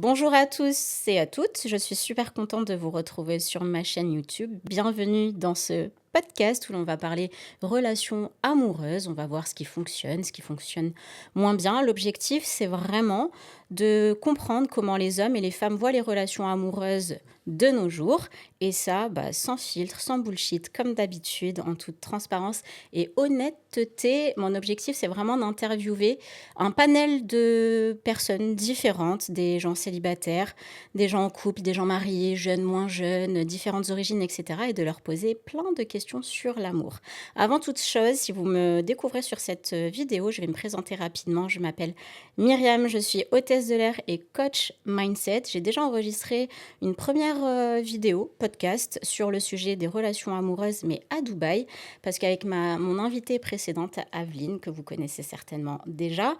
Bonjour à tous et à toutes, je suis super contente de vous retrouver sur ma chaîne YouTube. Bienvenue dans ce podcast où l'on va parler relations amoureuses. On va voir ce qui fonctionne moins bien. L'objectif, c'est vraiment de comprendre comment les hommes et les femmes voient les relations amoureuses de nos jours. Et ça, sans filtre, sans bullshit, comme d'habitude, en toute transparence et honnêteté. Mon objectif, c'est vraiment d'interviewer un panel de personnes différentes, des gens célibataires, des gens en couple, des gens mariés, jeunes, moins jeunes, différentes origines, etc. et de leur poser plein de questions sur l'amour. Avant toute chose, si vous me découvrez sur cette vidéo, je vais me présenter rapidement. Je m'appelle Myriam, je suis hôtesse de l'air et coach mindset. J'ai déjà enregistré une première vidéo, podcast, sur le sujet des relations amoureuses, mais à Dubaï, parce qu'avec mon invitée précédente, Aveline, que vous connaissez certainement déjà,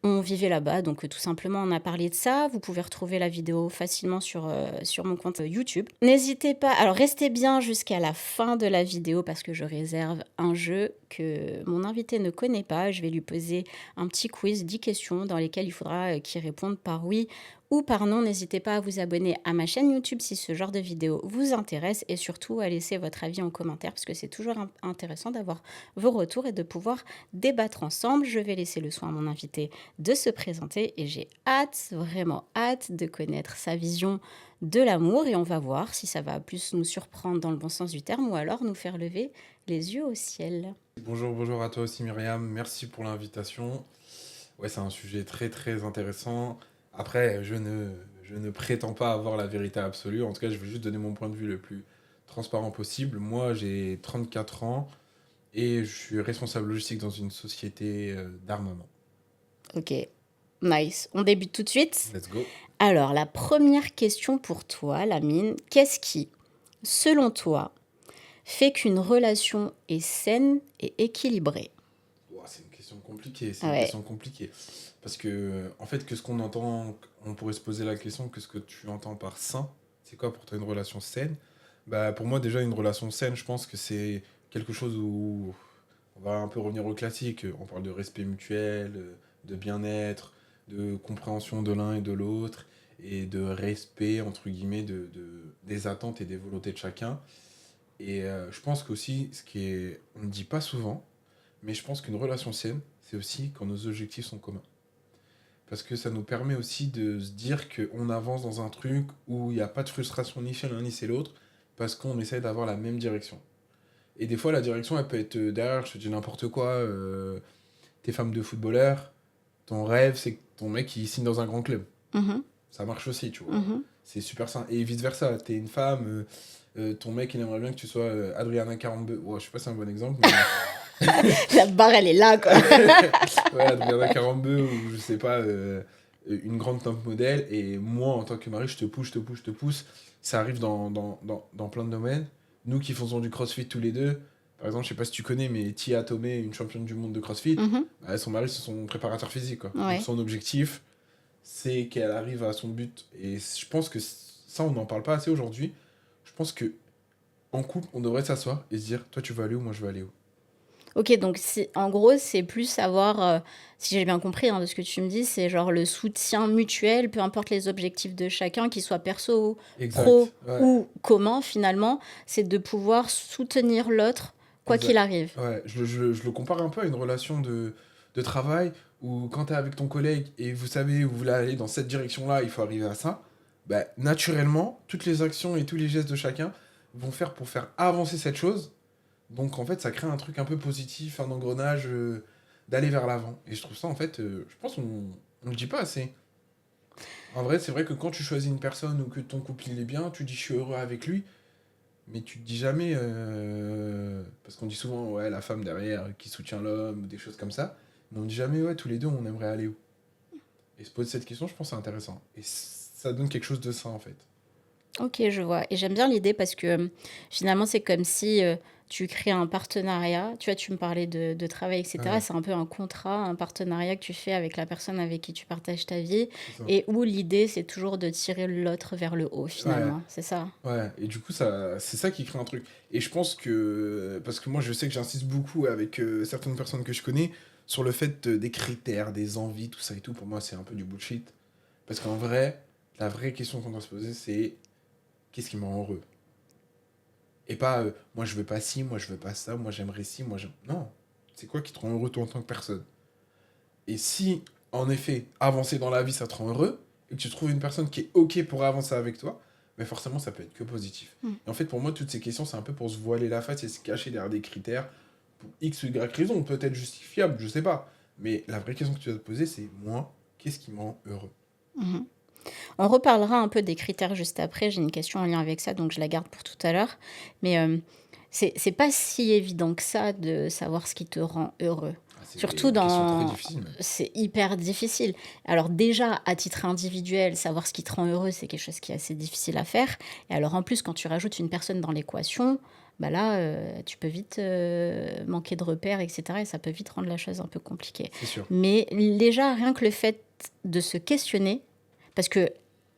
on vivait là-bas, donc tout simplement on a parlé de ça. Vous pouvez retrouver la vidéo facilement sur mon compte YouTube. N'hésitez pas, alors restez bien jusqu'à la fin de la vidéo parce que je réserve un jeu que mon invité ne connaît pas. Je vais lui poser un petit quiz, 10 questions dans lesquelles il faudra qu'il réponde par oui ou par non. N'hésitez pas à vous abonner à ma chaîne YouTube si ce genre de vidéo vous intéresse et surtout à laisser votre avis en commentaire parce que c'est toujours intéressant d'avoir vos retours et de pouvoir débattre ensemble. Je vais laisser le soin à mon invité de se présenter et j'ai hâte, vraiment hâte de connaître sa vision de l'amour et on va voir si ça va plus nous surprendre dans le bon sens du terme ou alors nous faire lever les yeux au ciel. Bonjour à toi aussi Myriam, merci pour l'invitation. Ouais, c'est un sujet très très intéressant. Après, je ne prétends pas avoir la vérité absolue, en tout cas je veux juste donner mon point de vue le plus transparent possible. Moi j'ai 34 ans et je suis responsable logistique dans une société d'armement. Ok, nice. On débute tout de suite. Let's go. Alors, la première question pour toi, Lamine, qu'est-ce qui, selon toi, fait qu'une relation est saine et équilibrée? Ouah, c'est une question compliquée, c'est Ah une ouais. question compliquée. Parce que, en fait, que ce qu'on entend, on pourrait se poser la question, que ce que tu entends par sain, c'est quoi pour toi une relation saine? Bah, pour moi, déjà, une relation saine, je pense que c'est quelque chose où on va un peu revenir au classique. On parle de respect mutuel, de bien-être, de compréhension de l'un et de l'autre, et de respect, entre guillemets, des attentes et des volontés de chacun. Et je pense qu'aussi, on ne dit pas souvent, mais je pense qu'une relation saine, c'est aussi quand nos objectifs sont communs. Parce que ça nous permet aussi de se dire qu'on avance dans un truc où il n'y a pas de frustration ni chez l'un ni chez l'autre, parce qu'on essaie d'avoir la même direction. Et des fois, la direction, elle peut être derrière, je te dis n'importe quoi, t'es femme de footballeur, ton rêve, c'est que ton mec, il signe dans un grand club. Mhm, Ça marche aussi, tu vois. mhm. C'est super simple. Et vice-versa, t'es une femme, ton mec, il aimerait bien que tu sois Adriana 42. Ouais, je sais pas si c'est un bon exemple, mais... La barre, elle est là, quoi. Ouais, Adriana 42 ou je sais pas, une grande top modèle. Et moi, en tant que mari, je te pousse, je te pousse, je te pousse. Ça arrive dans plein de domaines. Nous qui faisons du crossfit tous les deux, par exemple, je sais pas si tu connais, mais Tia Tomé, une championne du monde de crossfit, Mhm, bah, son mari, c'est son préparateur physique, quoi. Donc ouais. son objectif, c'est qu'elle arrive à son but. Et je pense que ça, on n'en parle pas assez aujourd'hui. Je pense que en couple, on devrait s'asseoir et se dire, toi, tu veux aller où, moi, je veux aller où. Ok, donc en gros, c'est plus savoir, si j'ai bien compris de ce que tu me dis, c'est genre le soutien mutuel, peu importe les objectifs de chacun, qu'ils soient perso, pro Exact. Ouais. ou commun, finalement, c'est de pouvoir soutenir l'autre, quoi qu'il Exact. arrive. Ouais, je le compare un peu à une relation de travail où quand tu es avec ton collègue et vous savez, vous voulez aller dans cette direction-là, il faut arriver à ça. Bah, naturellement, toutes les actions et tous les gestes de chacun vont faire pour faire avancer cette chose. Donc en fait, ça crée un truc un peu positif, un engrenage d'aller vers l'avant. Et je trouve ça, en fait, je pense qu'on ne le dit pas assez. En vrai, c'est vrai que quand tu choisis une personne ou que ton couple il est bien, tu dis je suis heureux avec lui. Mais tu te dis jamais, parce qu'on dit souvent, ouais, la femme derrière qui soutient l'homme, ou des choses comme ça. Mais on dit jamais, ouais, tous les deux, on aimerait aller où. Et se poser cette question, je pense que c'est intéressant. Et ça donne quelque chose de ça, en fait. Ok, je vois. Et j'aime bien l'idée parce que finalement, c'est comme si tu crées un partenariat. Tu vois, tu me parlais de travail, etc. Ouais, C'est un peu un contrat, un partenariat que tu fais avec la personne avec qui tu partages ta vie c'est ça. et où l'idée, c'est toujours de tirer l'autre vers le haut, Ouais, finalement. C'est ça? ouais. Et du coup, c'est ça qui crée un truc. Et je pense que, parce que moi, je sais que j'insiste beaucoup avec certaines personnes que je connais sur le fait des critères, des envies, tout ça et tout. Pour moi, c'est un peu du bullshit. Parce qu'en vrai, La vraie question qu'on doit se poser, c'est qu'est-ce qui me rend heureux? Et pas moi je veux pas ci, moi je veux pas ça, moi j'aimerais ci, moi j'aime. Non. C'est quoi qui te rend heureux toi en tant que personne? Et si, en effet, avancer dans la vie ça te rend heureux, et que tu trouves une personne qui est OK pour avancer avec toi, mais forcément ça peut être que positif. Mm. Et en fait, pour moi, toutes ces questions, c'est un peu pour se voiler la face et se cacher derrière des critères pour X ou Y raison, peut-être justifiables, je sais pas. Mais la vraie question que tu dois te poser, c'est moi, qu'est-ce qui me rend heureux? Mhm. On reparlera un peu des critères juste après. J'ai une question en lien avec ça, donc je la garde pour tout à l'heure. Mais c'est pas si évident que ça de savoir ce qui te rend heureux. Ah, c'est Surtout une question très dans... difficile même. C'est hyper difficile. Alors déjà, à titre individuel, savoir ce qui te rend heureux, c'est quelque chose qui est assez difficile à faire. Et alors en plus, quand tu rajoutes une personne dans l'équation, bah là, tu peux vite manquer de repères, etc. Et ça peut vite rendre la chose un peu compliquée. C'est sûr. Mais déjà, rien que le fait de se questionner, parce que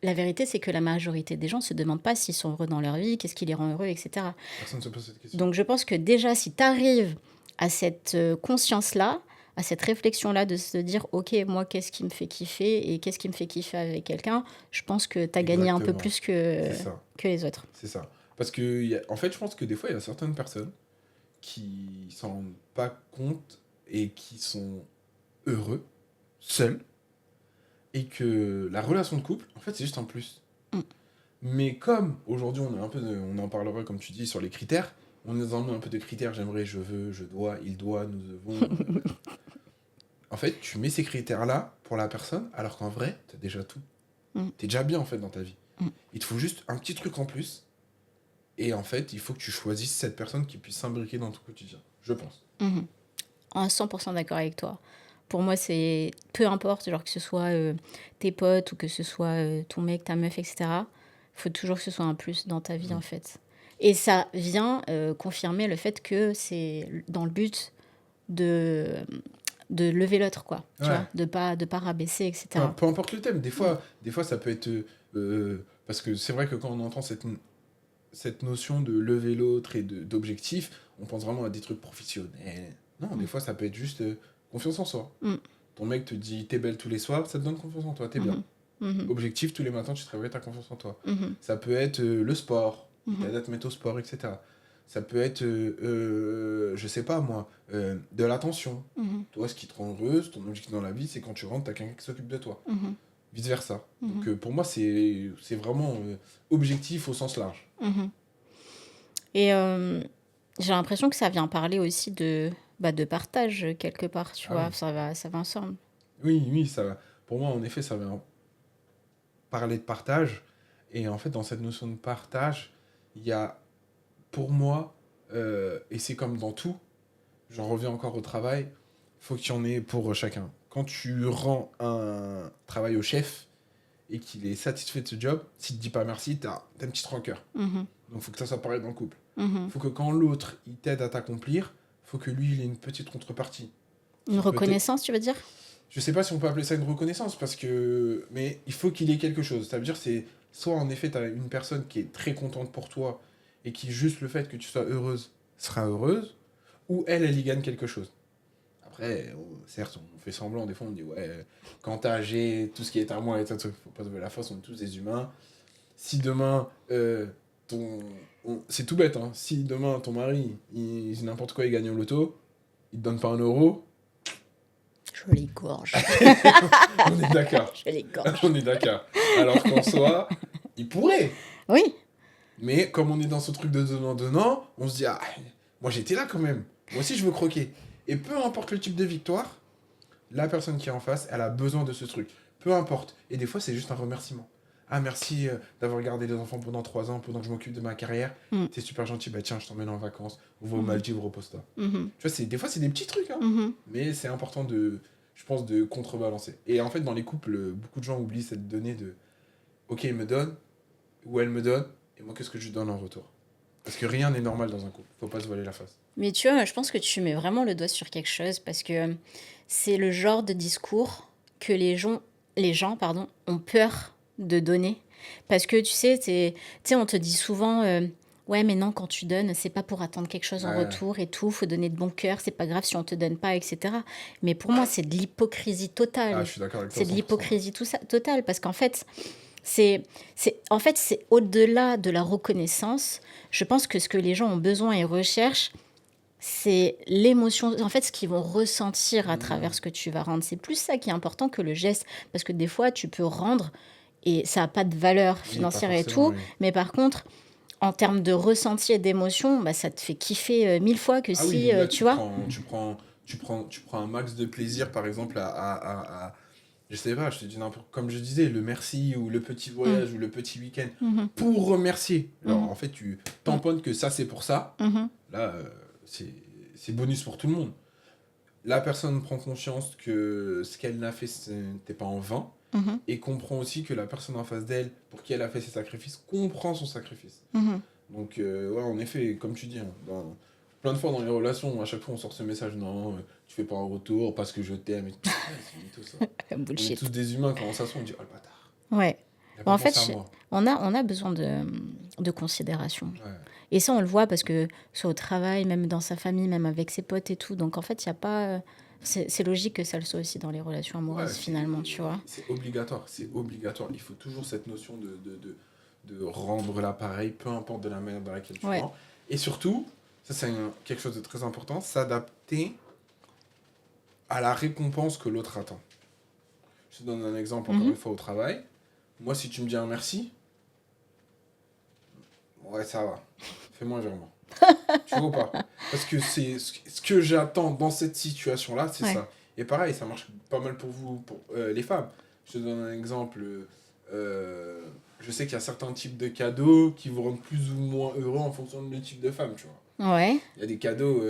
la vérité, c'est que la majorité des gens ne se demandent pas s'ils sont heureux dans leur vie, qu'est-ce qui les rend heureux, etc. Personne ne se pose cette question. Donc je pense que déjà, si tu arrives à cette conscience-là, à cette réflexion-là de se dire, OK, moi, qu'est-ce qui me fait kiffer et qu'est-ce qui me fait kiffer avec quelqu'un, je pense que tu as gagné un peu Exactement. plus C'est ça. que les autres. C'est ça. Parce que, en fait, je pense que des fois, il y a certaines personnes qui s'en rendent pas compte et qui sont heureux, seuls, et que la relation de couple, en fait, c'est juste un plus. Mm. Mais comme aujourd'hui, on a un peu on en parlera, comme tu dis, sur les critères, on nous en met un peu de critères, j'aimerais, je veux, je dois, il doit, nous devons. En fait, tu mets ces critères-là pour la personne, alors qu'en vrai, t'as déjà tout. Mm. T'es déjà bien, en fait, dans ta vie. Mm. Il te faut juste un petit truc en plus. Et en fait, il faut que tu choisisses cette personne qui puisse s'imbriquer dans ton quotidien. Je pense. Mhm. En 100% d'accord avec toi. Pour moi, c'est peu importe, genre que ce soit tes potes ou que ce soit ton mec, ta meuf, etc. Il faut toujours que ce soit un plus dans ta vie, en fait. Et ça vient confirmer le fait que c'est dans le but de, de lever l'autre, quoi. Tu Ouais. vois, de pas rabaisser, etc. Peu importe le thème. Des fois, ça peut être... parce que c'est vrai que quand on entend cette notion de lever l'autre et d'objectif, on pense vraiment à des trucs professionnels. Non, des fois, ça peut être juste confiance en soi. Mm. Ton mec te dit t'es belle tous les soirs, ça te donne confiance en toi, t'es bien. Mhm. Objectif, tous les matins, tu te réveilles, t'as confiance en toi. Mhm. Ça peut être le sport, Mhm. t'aides à te mettre au sport, etc. Ça peut être, je sais pas moi, de l'attention. Mhm. Toi, ce qui te rend heureuse, ton objectif dans la vie, c'est quand tu rentres, t'as quelqu'un qui s'occupe de toi. Mhm. Vice versa. Mhm. Donc pour moi, c'est vraiment objectif au sens large. Mhm. Et j'ai l'impression que ça vient parler aussi de partage quelque part, tu Ah vois, oui. ça va ensemble. Oui, pour moi, en effet, ça va parler de partage. Et en fait, dans cette notion de partage, il y a, pour moi, et c'est comme dans tout, j'en reviens encore au travail, faut qu'il y en ait pour chacun. Quand tu rends un travail au chef et qu'il est satisfait de ce job, s'il te dit pas merci, t'as une petite rancœur. Mhm. Donc faut que ça soit pareil dans le couple. Mhm. Faut que quand l'autre, il t'aide à t'accomplir, faut que lui, il ait une petite contrepartie. Une Qui peut reconnaissance, tu veux dire? Je sais pas si on peut appeler ça une reconnaissance, parce que... Mais il faut qu'il ait quelque chose. Ça veut dire c'est soit en effet, tu as une personne qui est très contente pour toi et qui, juste le fait que tu sois heureuse, sera heureuse, ou elle y gagne quelque chose. Après, certes, on fait semblant, des fois on dit, ouais, quand t'as j'ai tout ce qui est à moi, et tout, faut pas se voir la face, on est tous des humains. Si demain, c'est tout bête, hein, si demain ton mari, n'importe quoi, il gagne au loto, il te donne pas 1 euro, Je l'égorge. on est d'accord. Je l'égorge. On est d'accord. Alors qu'en soi, il pourrait. Oui. Mais comme on est dans ce truc de donnant-donnant, on se dit, ah, moi j'étais là quand même. Moi aussi je veux croquer. Et peu importe le type de victoire, la personne qui est en face, elle a besoin de ce truc. Peu importe. Et des fois, c'est juste un remerciement. Ah, merci d'avoir gardé les enfants pendant 3 ans, pendant que je m'occupe de ma carrière. Mm. C'est super gentil. Bah tiens, je t'emmène en vacances. On va aux Mhm. Maldives, repose-toi. Mhm. Tu vois, des fois, c'est des petits trucs. Hein. Mhm. Mais c'est important je pense, de contrebalancer. Et en fait, dans les couples, beaucoup de gens oublient cette donnée de ok, il me donne, ou elle me donne, et moi, qu'est-ce que je lui donne en retour? Parce que rien n'est normal dans un couple. Faut pas se voiler la face. Mais tu vois, je pense que tu mets vraiment le doigt sur quelque chose parce que c'est le genre de discours que les gens pardon, ont peur de donner. Parce que tu sais, on te dit souvent, ouais, mais non, quand tu donnes, c'est pas pour attendre quelque chose en Ouais. retour et tout, faut donner de bon cœur, c'est pas grave si on te donne pas, etc. Mais pour moi, c'est de l'hypocrisie totale. Ah, je suis d'accord avec toi. C'est de 100%. l'hypocrisie totale parce qu'en fait, En fait, c'est au-delà de la reconnaissance. Je pense que ce que les gens ont besoin et recherchent, c'est l'émotion, en fait, ce qu'ils vont ressentir à travers Hmm. ce que tu vas rendre. C'est plus ça qui est important que le geste, parce que des fois, tu peux rendre et ça n'a pas de valeur Oui, pas financière et forcément, tout, oui. mais par contre, en termes de ressenti et d'émotion, bah, ça te fait kiffer 1000 fois que Ah si, oui, là, tu vois. tu prends un max de plaisir, par exemple, je sais pas, je te dis n'importe, comme je disais, le merci, ou le petit Mm, voyage, ou le petit week-end, mhm, pour remercier. Alors, mhm, en fait, tu mm, tamponnes que ça, c'est pour ça. mhm, Là, c'est c'est bonus pour tout le monde. La personne prend conscience que ce qu'elle n'a fait, ce n'était pas en vain, mhm, et comprend aussi que la personne en face d'elle, pour qui elle a fait ses sacrifices, comprend son sacrifice. mhm. Donc, ouais, en effet, comme tu dis, hein, plein de fois dans les relations, à chaque fois on sort ce message, non, tu fais pas un retour parce que je t'aime. Ouais, c'est mytho ça. On est tous Bullshit. des humains, quand on s'assoit, on dit, oh le bâtard, Ouais. il a Bon, pas en fait, pensé à moi. on a besoin de considération. Ouais. Et ça, on le voit parce que soit au travail, même dans sa famille, même avec ses potes et tout. Donc, en fait, il y a pas. C'est logique que ça le soit aussi dans les relations Ouais, amoureuses, finalement, tu vois. c'est obligatoire, c'est obligatoire. Il faut toujours cette notion de rendre l'appareil, peu importe de la manière dans laquelle tu Ouais. rends. Et surtout, ça c'est quelque chose de très important, s'adapter à la récompense que l'autre attend. Je te donne un exemple, encore Mhm. une fois, au travail. Moi, si tu me dis un merci, ouais, ça va. Fais-moi un virement. Tu vois ou pas? Parce que c'est ce que j'attends dans cette situation-là, c'est Ouais. ça. Et pareil, ça marche pas mal pour vous, pour les femmes. Je te donne un exemple. euh, je sais qu'il y a certains types de cadeaux qui vous rendent plus ou moins heureux en fonction du type de femme, tu vois. Ouais. Il y a des cadeaux,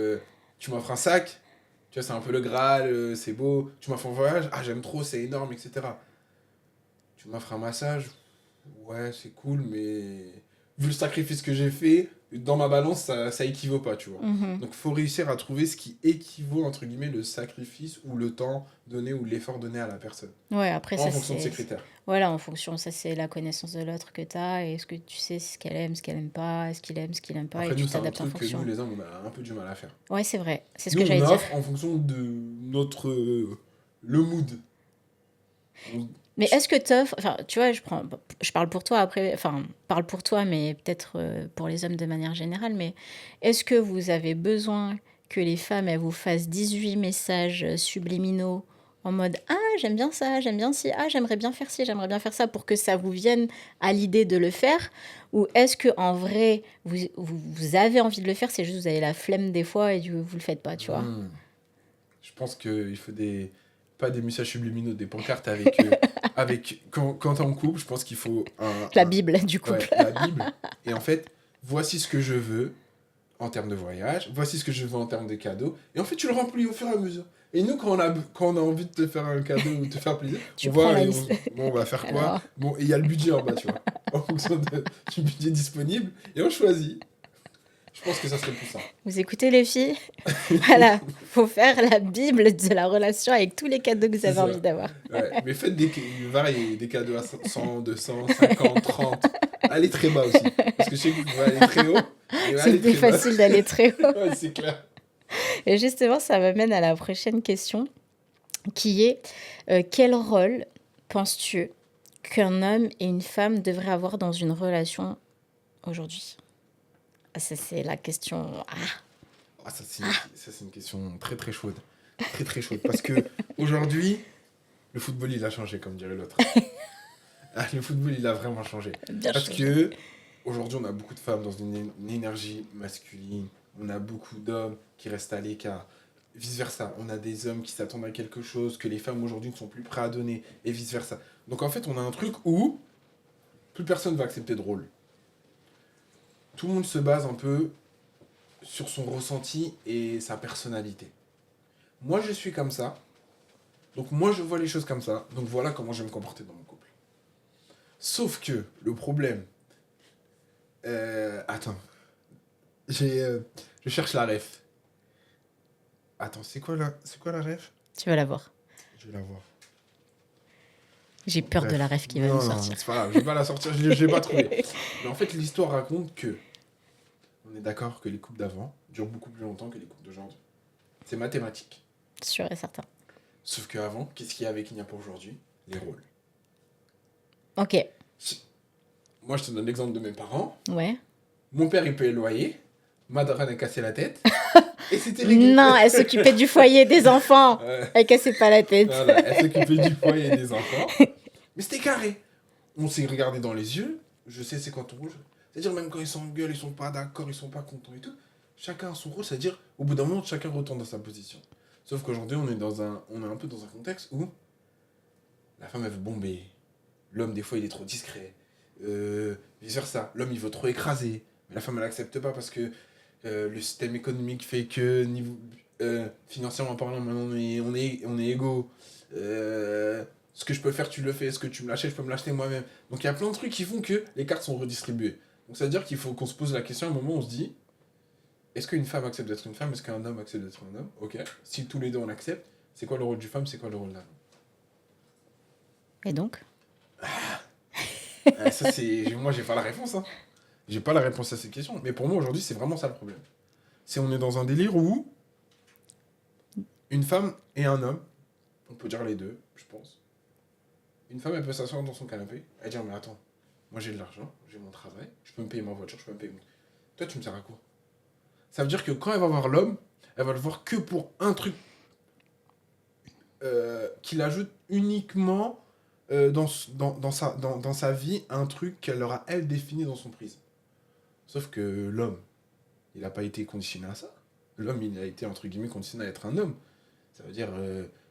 tu m'offres un sac, tu vois, c'est un peu le Graal, c'est beau. Tu m'offres un voyage, ah, j'aime trop, c'est énorme, etc. Tu m'offres un massage, ouais, c'est cool, mais vu le sacrifice que j'ai fait, dans ma balance, ça équivaut pas, tu vois. Mhm. Donc, faut réussir à trouver ce qui équivaut, entre guillemets, le sacrifice ou le temps donné ou l'effort donné à la personne, Ouais, après, en ça, fonction de ses critères. voilà, en fonction, ça, c'est la connaissance de l'autre que tu as. Et est-ce que tu sais ce qu'elle aime pas, est-ce qu'il aime pas, et Après, tu nous, c'est un t'adaptes en truc que nous, fonction. les hommes, on a un peu du mal à faire. Ouais, c'est vrai. C'est ce Nous, que on j'allais dire. offre en fonction de notre... le mood. On- Mais est-ce que t'offres, enfin, tu vois, je parle pour toi après, enfin, parle pour toi, mais peut-être pour les hommes de manière générale, mais est-ce que vous avez besoin que les femmes, elles vous fassent 18 messages subliminaux en mode ah, j'aime bien ça, j'aime bien ci, ah, j'aimerais bien faire ci, j'aimerais bien faire ça pour que ça vous vienne à l'idée de le faire? Ou est-ce que en vrai, vous avez envie de le faire, c'est juste que vous avez la flemme des fois et vous le faites pas, tu vois? Hmm. Je pense qu'il faut des... Pas des messages subliminaux, des pancartes avec... quand t'es en couple, je pense qu'il faut La Bible du couple. ouais, la Bible. Et en fait, voici ce que je veux en termes de voyage, voici ce que je veux en termes de cadeaux. Et en fait, tu le remplis au fur et à mesure. Et nous, quand on a envie de te faire un cadeau ou de te faire plaisir, on Tu prends voit la et liste. bon, on va faire quoi? Alors, Bon, et il y a le budget en bas, tu vois. En fonction du budget disponible. Et on choisit. Je pense que ça serait plus simple. vous écoutez les filles? Voilà, faut faire la Bible de la relation avec tous les cadeaux que vous C'est avez envie ça. d'avoir. Ouais. Mais faites variés, des cadeaux à 100, 200, 50, 30. Allez très bas aussi. Parce que je sais que vous pouvez aller très haut, mais C'est allez plus très bas. facile d'aller très haut. Ouais, c'est clair. Et justement, ça m'amène à la prochaine question, qui est quel rôle penses-tu qu'un homme et une femme devraient avoir dans une relation aujourd'hui? Ah, ça, c'est la question. Ah, Ah, ça, c'est une question très très chaude. Très très chaude. Parce que aujourd'hui, le football, il a changé, comme dirait l'autre. Ah, le football, il a vraiment changé. bien Parce changé. que aujourd'hui, on a beaucoup de femmes dans une énergie masculine. On a beaucoup d'hommes qui restent à l'écart. Vice-versa. On a des hommes qui s'attendent à quelque chose que les femmes aujourd'hui ne sont plus prêts à donner. Et vice-versa. Donc en fait, on a un truc où plus personne va accepter de rôle. Tout le monde se base un peu sur son ressenti et sa personnalité. Moi, je suis comme ça. Donc moi, je vois les choses comme ça. Donc voilà comment je vais me comporter dans mon couple. Sauf que le problème... attends. J'ai, je cherche la ref. Attends, c'est quoi la ref? Tu vas la voir. Je vais la voir. J'ai peur de la Bref. rêve qui va nous Non, non, sortir. c'est pas grave. Je vais pas la sortir. Je l'ai pas trouvé. Mais en fait, l'histoire raconte que... On est d'accord que les couples d'avant durent beaucoup plus longtemps que les couples d'aujourd'hui. C'est mathématique. Sûr et certain. Sauf qu'avant, qu'est-ce qu'il y avait qu'il n'y a pas aujourd'hui? Les rôles. Ok. Moi, je te donne l'exemple de mes parents. Ouais. Mon père, il paye le loyer. Ma daronne a cassé la tête. Et c'était réglé. Non, elle s'occupait du foyer des enfants. Ouais, Elle cassait pas la tête. voilà, elle s'occupait du foyer et des enfants. Mais c'était carré. On s'est regardé dans les yeux. Je sais c'est quand on rouge. C'est-à-dire même quand ils s'engueulent, ils sont pas d'accord, ils sont pas contents et tout. Chacun a son rôle. C'est-à-dire au bout d'un moment, chacun retourne dans sa position. Sauf qu'aujourd'hui, on est un peu dans un contexte où la femme elle veut bomber. L'homme des fois il est trop discret. Vice versa. L'homme il veut trop écraser. Mais la femme elle accepte pas parce que le système économique fait que niveau, financièrement parlant, maintenant on est égaux. Ce que je peux faire, tu le fais. Ce que tu me l'achètes, je peux me l'acheter moi-même. Donc il y a plein de trucs qui font que les cartes sont redistribuées. Donc ça veut dire qu'il faut qu'on se pose la question à un moment où on se dit est-ce qu'une femme accepte d'être une femme? Est-ce qu'un homme accepte d'être un homme? Ok. Si tous les deux on accepte, c'est quoi le rôle du femme? C'est quoi le rôle de l'homme? Et donc? Ça, c'est. Moi, j'ai pas la réponse. Hein. J'ai pas la réponse à cette question. Mais pour moi, aujourd'hui, c'est vraiment ça le problème. C'est on est dans un délire où une femme et un homme, on peut dire les deux, je pense. Une femme, elle peut s'asseoir dans son canapé et dire mais attends, moi j'ai de l'argent, j'ai mon travail, je peux me payer ma voiture, je peux me payer mon... Toi, tu me sers à quoi? Ça veut dire que quand elle va voir l'homme, elle va le voir que pour un truc qu'il ajoute uniquement dans sa vie, un truc qu'elle aura, elle, défini dans son prisme. Sauf que l'homme, il n'a pas été conditionné à ça. L'homme, il a été, entre guillemets, conditionné à être un homme. Ça veut dire,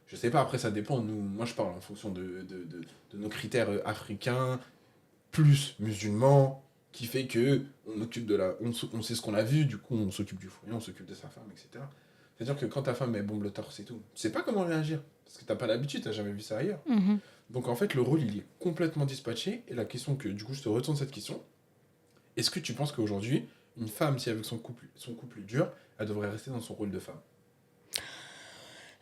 je sais pas, après ça dépend. Nous, moi, je parle en fonction de nos critères africains, plus musulmans, qui fait que on occupe de la, on sait ce qu'on a vu, du coup, on s'occupe du foyer, on s'occupe de sa femme, etc. C'est-à-dire que quand ta femme, elle bombe le torse et tout, tu sais pas comment réagir. Parce que t'as pas l'habitude, t'as jamais vu ça ailleurs. Mhm. Donc en fait, le rôle, il est complètement dispatché. Et la question que, du coup, je te retourne cette question. Est-ce que tu penses qu'aujourd'hui, une femme, si avec son couple dur, elle devrait rester dans son rôle de femme?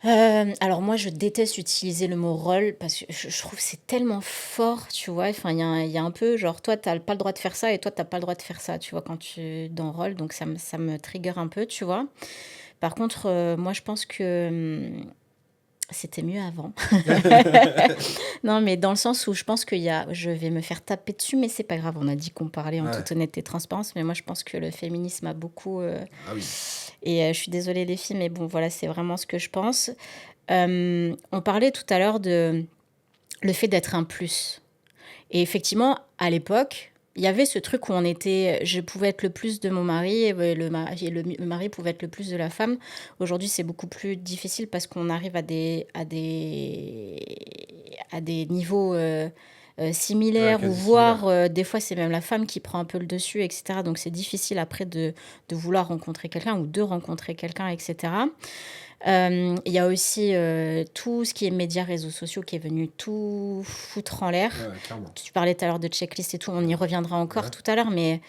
Alors moi, je déteste utiliser le mot rôle parce que je trouve que c'est tellement fort, tu vois. Enfin, il y a un peu genre, toi, t'as pas le droit de faire ça et toi, t'as pas le droit de faire ça, tu vois, quand tu dans rôle. Donc ça me trigger un peu, tu vois. Par contre, moi, je pense que c'était mieux avant. Non, mais dans le sens où je pense je vais me faire taper dessus, mais c'est pas grave. On a dit qu'on parlait en Ouais. toute honnêteté et transparence, mais moi, je pense que le féminisme a beaucoup. Ah oui. Et je suis désolée les filles, mais bon, voilà, c'est vraiment ce que je pense. On parlait tout à l'heure de le fait d'être un plus. Et effectivement, à l'époque, il y avait ce truc où je pouvais être le plus de mon mari et le mari pouvait être le plus de la femme. Aujourd'hui, c'est beaucoup plus difficile parce qu'on arrive à des niveaux Ouais, similaires ou quasi voire similaire. des fois c'est même la femme qui prend un peu le dessus, etc. Donc c'est difficile après de vouloir rencontrer quelqu'un ou de rencontrer quelqu'un, etc. Il y a aussi tout ce qui est médias, réseaux sociaux qui est venu tout foutre en l'air. Ouais, clairement. Tu parlais tout à l'heure de checklist et tout, on y reviendra encore Ouais. tout à l'heure, mais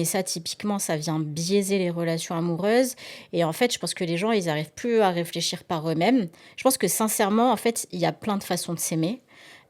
ça, typiquement, ça vient biaiser les relations amoureuses. Et en fait, je pense que les gens, ils n'arrivent plus à réfléchir par eux-mêmes. Je pense que sincèrement, en fait, il y a plein de façons de s'aimer.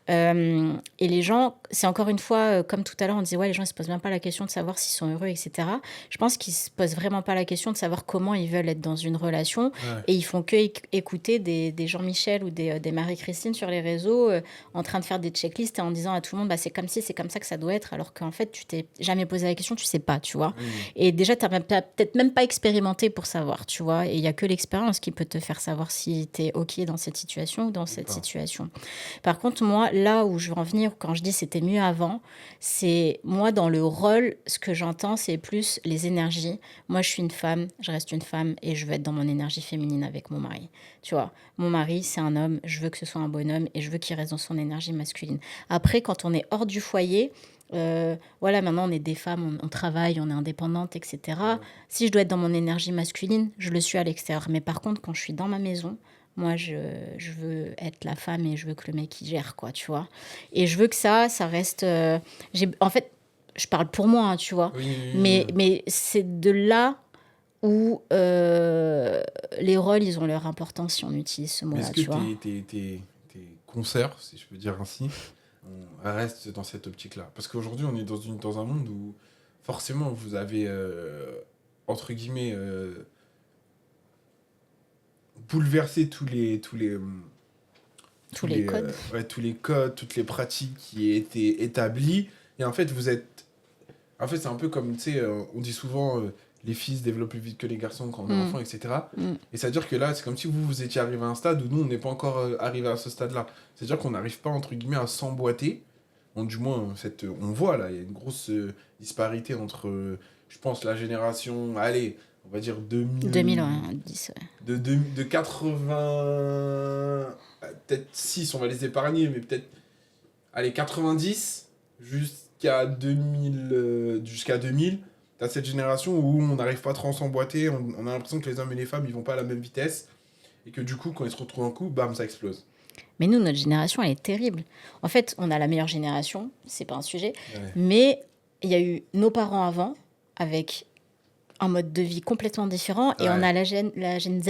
Et les gens, c'est encore une fois, comme tout à l'heure, on disait, ouais, les gens, ils se posent même pas la question de savoir s'ils sont heureux, etc. Je pense qu'ils se posent vraiment pas la question de savoir comment ils veulent être dans une relation. Ouais. Et ils font que écouter des Jean-Michel ou des Marie-Christine sur les réseaux en train de faire des checklists et en disant à tout le monde, bah, c'est comme ci, c'est comme ça que ça doit être, alors qu'en fait, tu t'es jamais posé la question, tu sais pas, tu vois. Oui. Et déjà, t'as peut-être même pas expérimenté pour savoir, tu vois. Et il y a que l'expérience qui peut te faire savoir si t'es OK dans cette situation ou dans Ou cette pas. situation. Par contre, moi, là où je veux en venir, quand je dis c'était mieux avant, c'est moi dans le rôle, ce que j'entends, c'est plus les énergies. Moi, je suis une femme, je reste une femme et je veux être dans mon énergie féminine avec mon mari. Tu vois, mon mari, c'est un homme, je veux que ce soit un bonhomme et je veux qu'il reste dans son énergie masculine. Après, quand on est hors du foyer, voilà, maintenant on est des femmes, on travaille, on est indépendante, etc. Ouais. Si je dois être dans mon énergie masculine, je le suis à l'extérieur. Mais par contre, quand je suis dans ma maison, moi, je veux être la femme et je veux que le mec, il gère, quoi, tu vois. Et je veux que ça reste... en fait, je parle pour moi, hein, tu vois. Oui, oui, oui, oui. Mais c'est de là où les rôles, ils ont leur importance si on utilise ce Mais est-ce mot-là, que tu vois. tes concerts, si je peux dire ainsi, restent dans cette optique-là? Parce qu'aujourd'hui, on est dans un monde où forcément vous avez, entre guillemets, bouleversé Tous les codes. tous les codes, toutes les pratiques qui étaient établies. Et en fait, vous êtes... En fait, c'est un peu comme, tu sais, on dit souvent, les filles se développent plus vite que les garçons quand on est Mm, enfant, etc. mm. Et c'est-à-dire que là, c'est comme si vous étiez arrivé à un stade où nous, on n'est pas encore arrivé à ce stade-là. C'est-à-dire qu'on n'arrive pas, entre guillemets, à s'emboîter. Bon, du moins, on voit, là, il y a une grosse disparité entre, je pense, la génération, allez, on va dire 2000, ouais, 2000... 10, ouais. de 80... Peut-être 6, on va les épargner, mais peut-être, allez, 90 jusqu'à 2000, t'as cette génération où on n'arrive pas trop à s'emboîter, on a l'impression que les hommes et les femmes, ils vont pas à la même vitesse, et que du coup, quand ils se retrouvent en coup, bam, ça explose. Mais nous, notre génération, elle est terrible. En fait, on a la meilleure génération, c'est pas un sujet, Ouais. mais il y a eu nos parents avant, avec un mode de vie complètement différent, et on Ouais. a la Gen Z,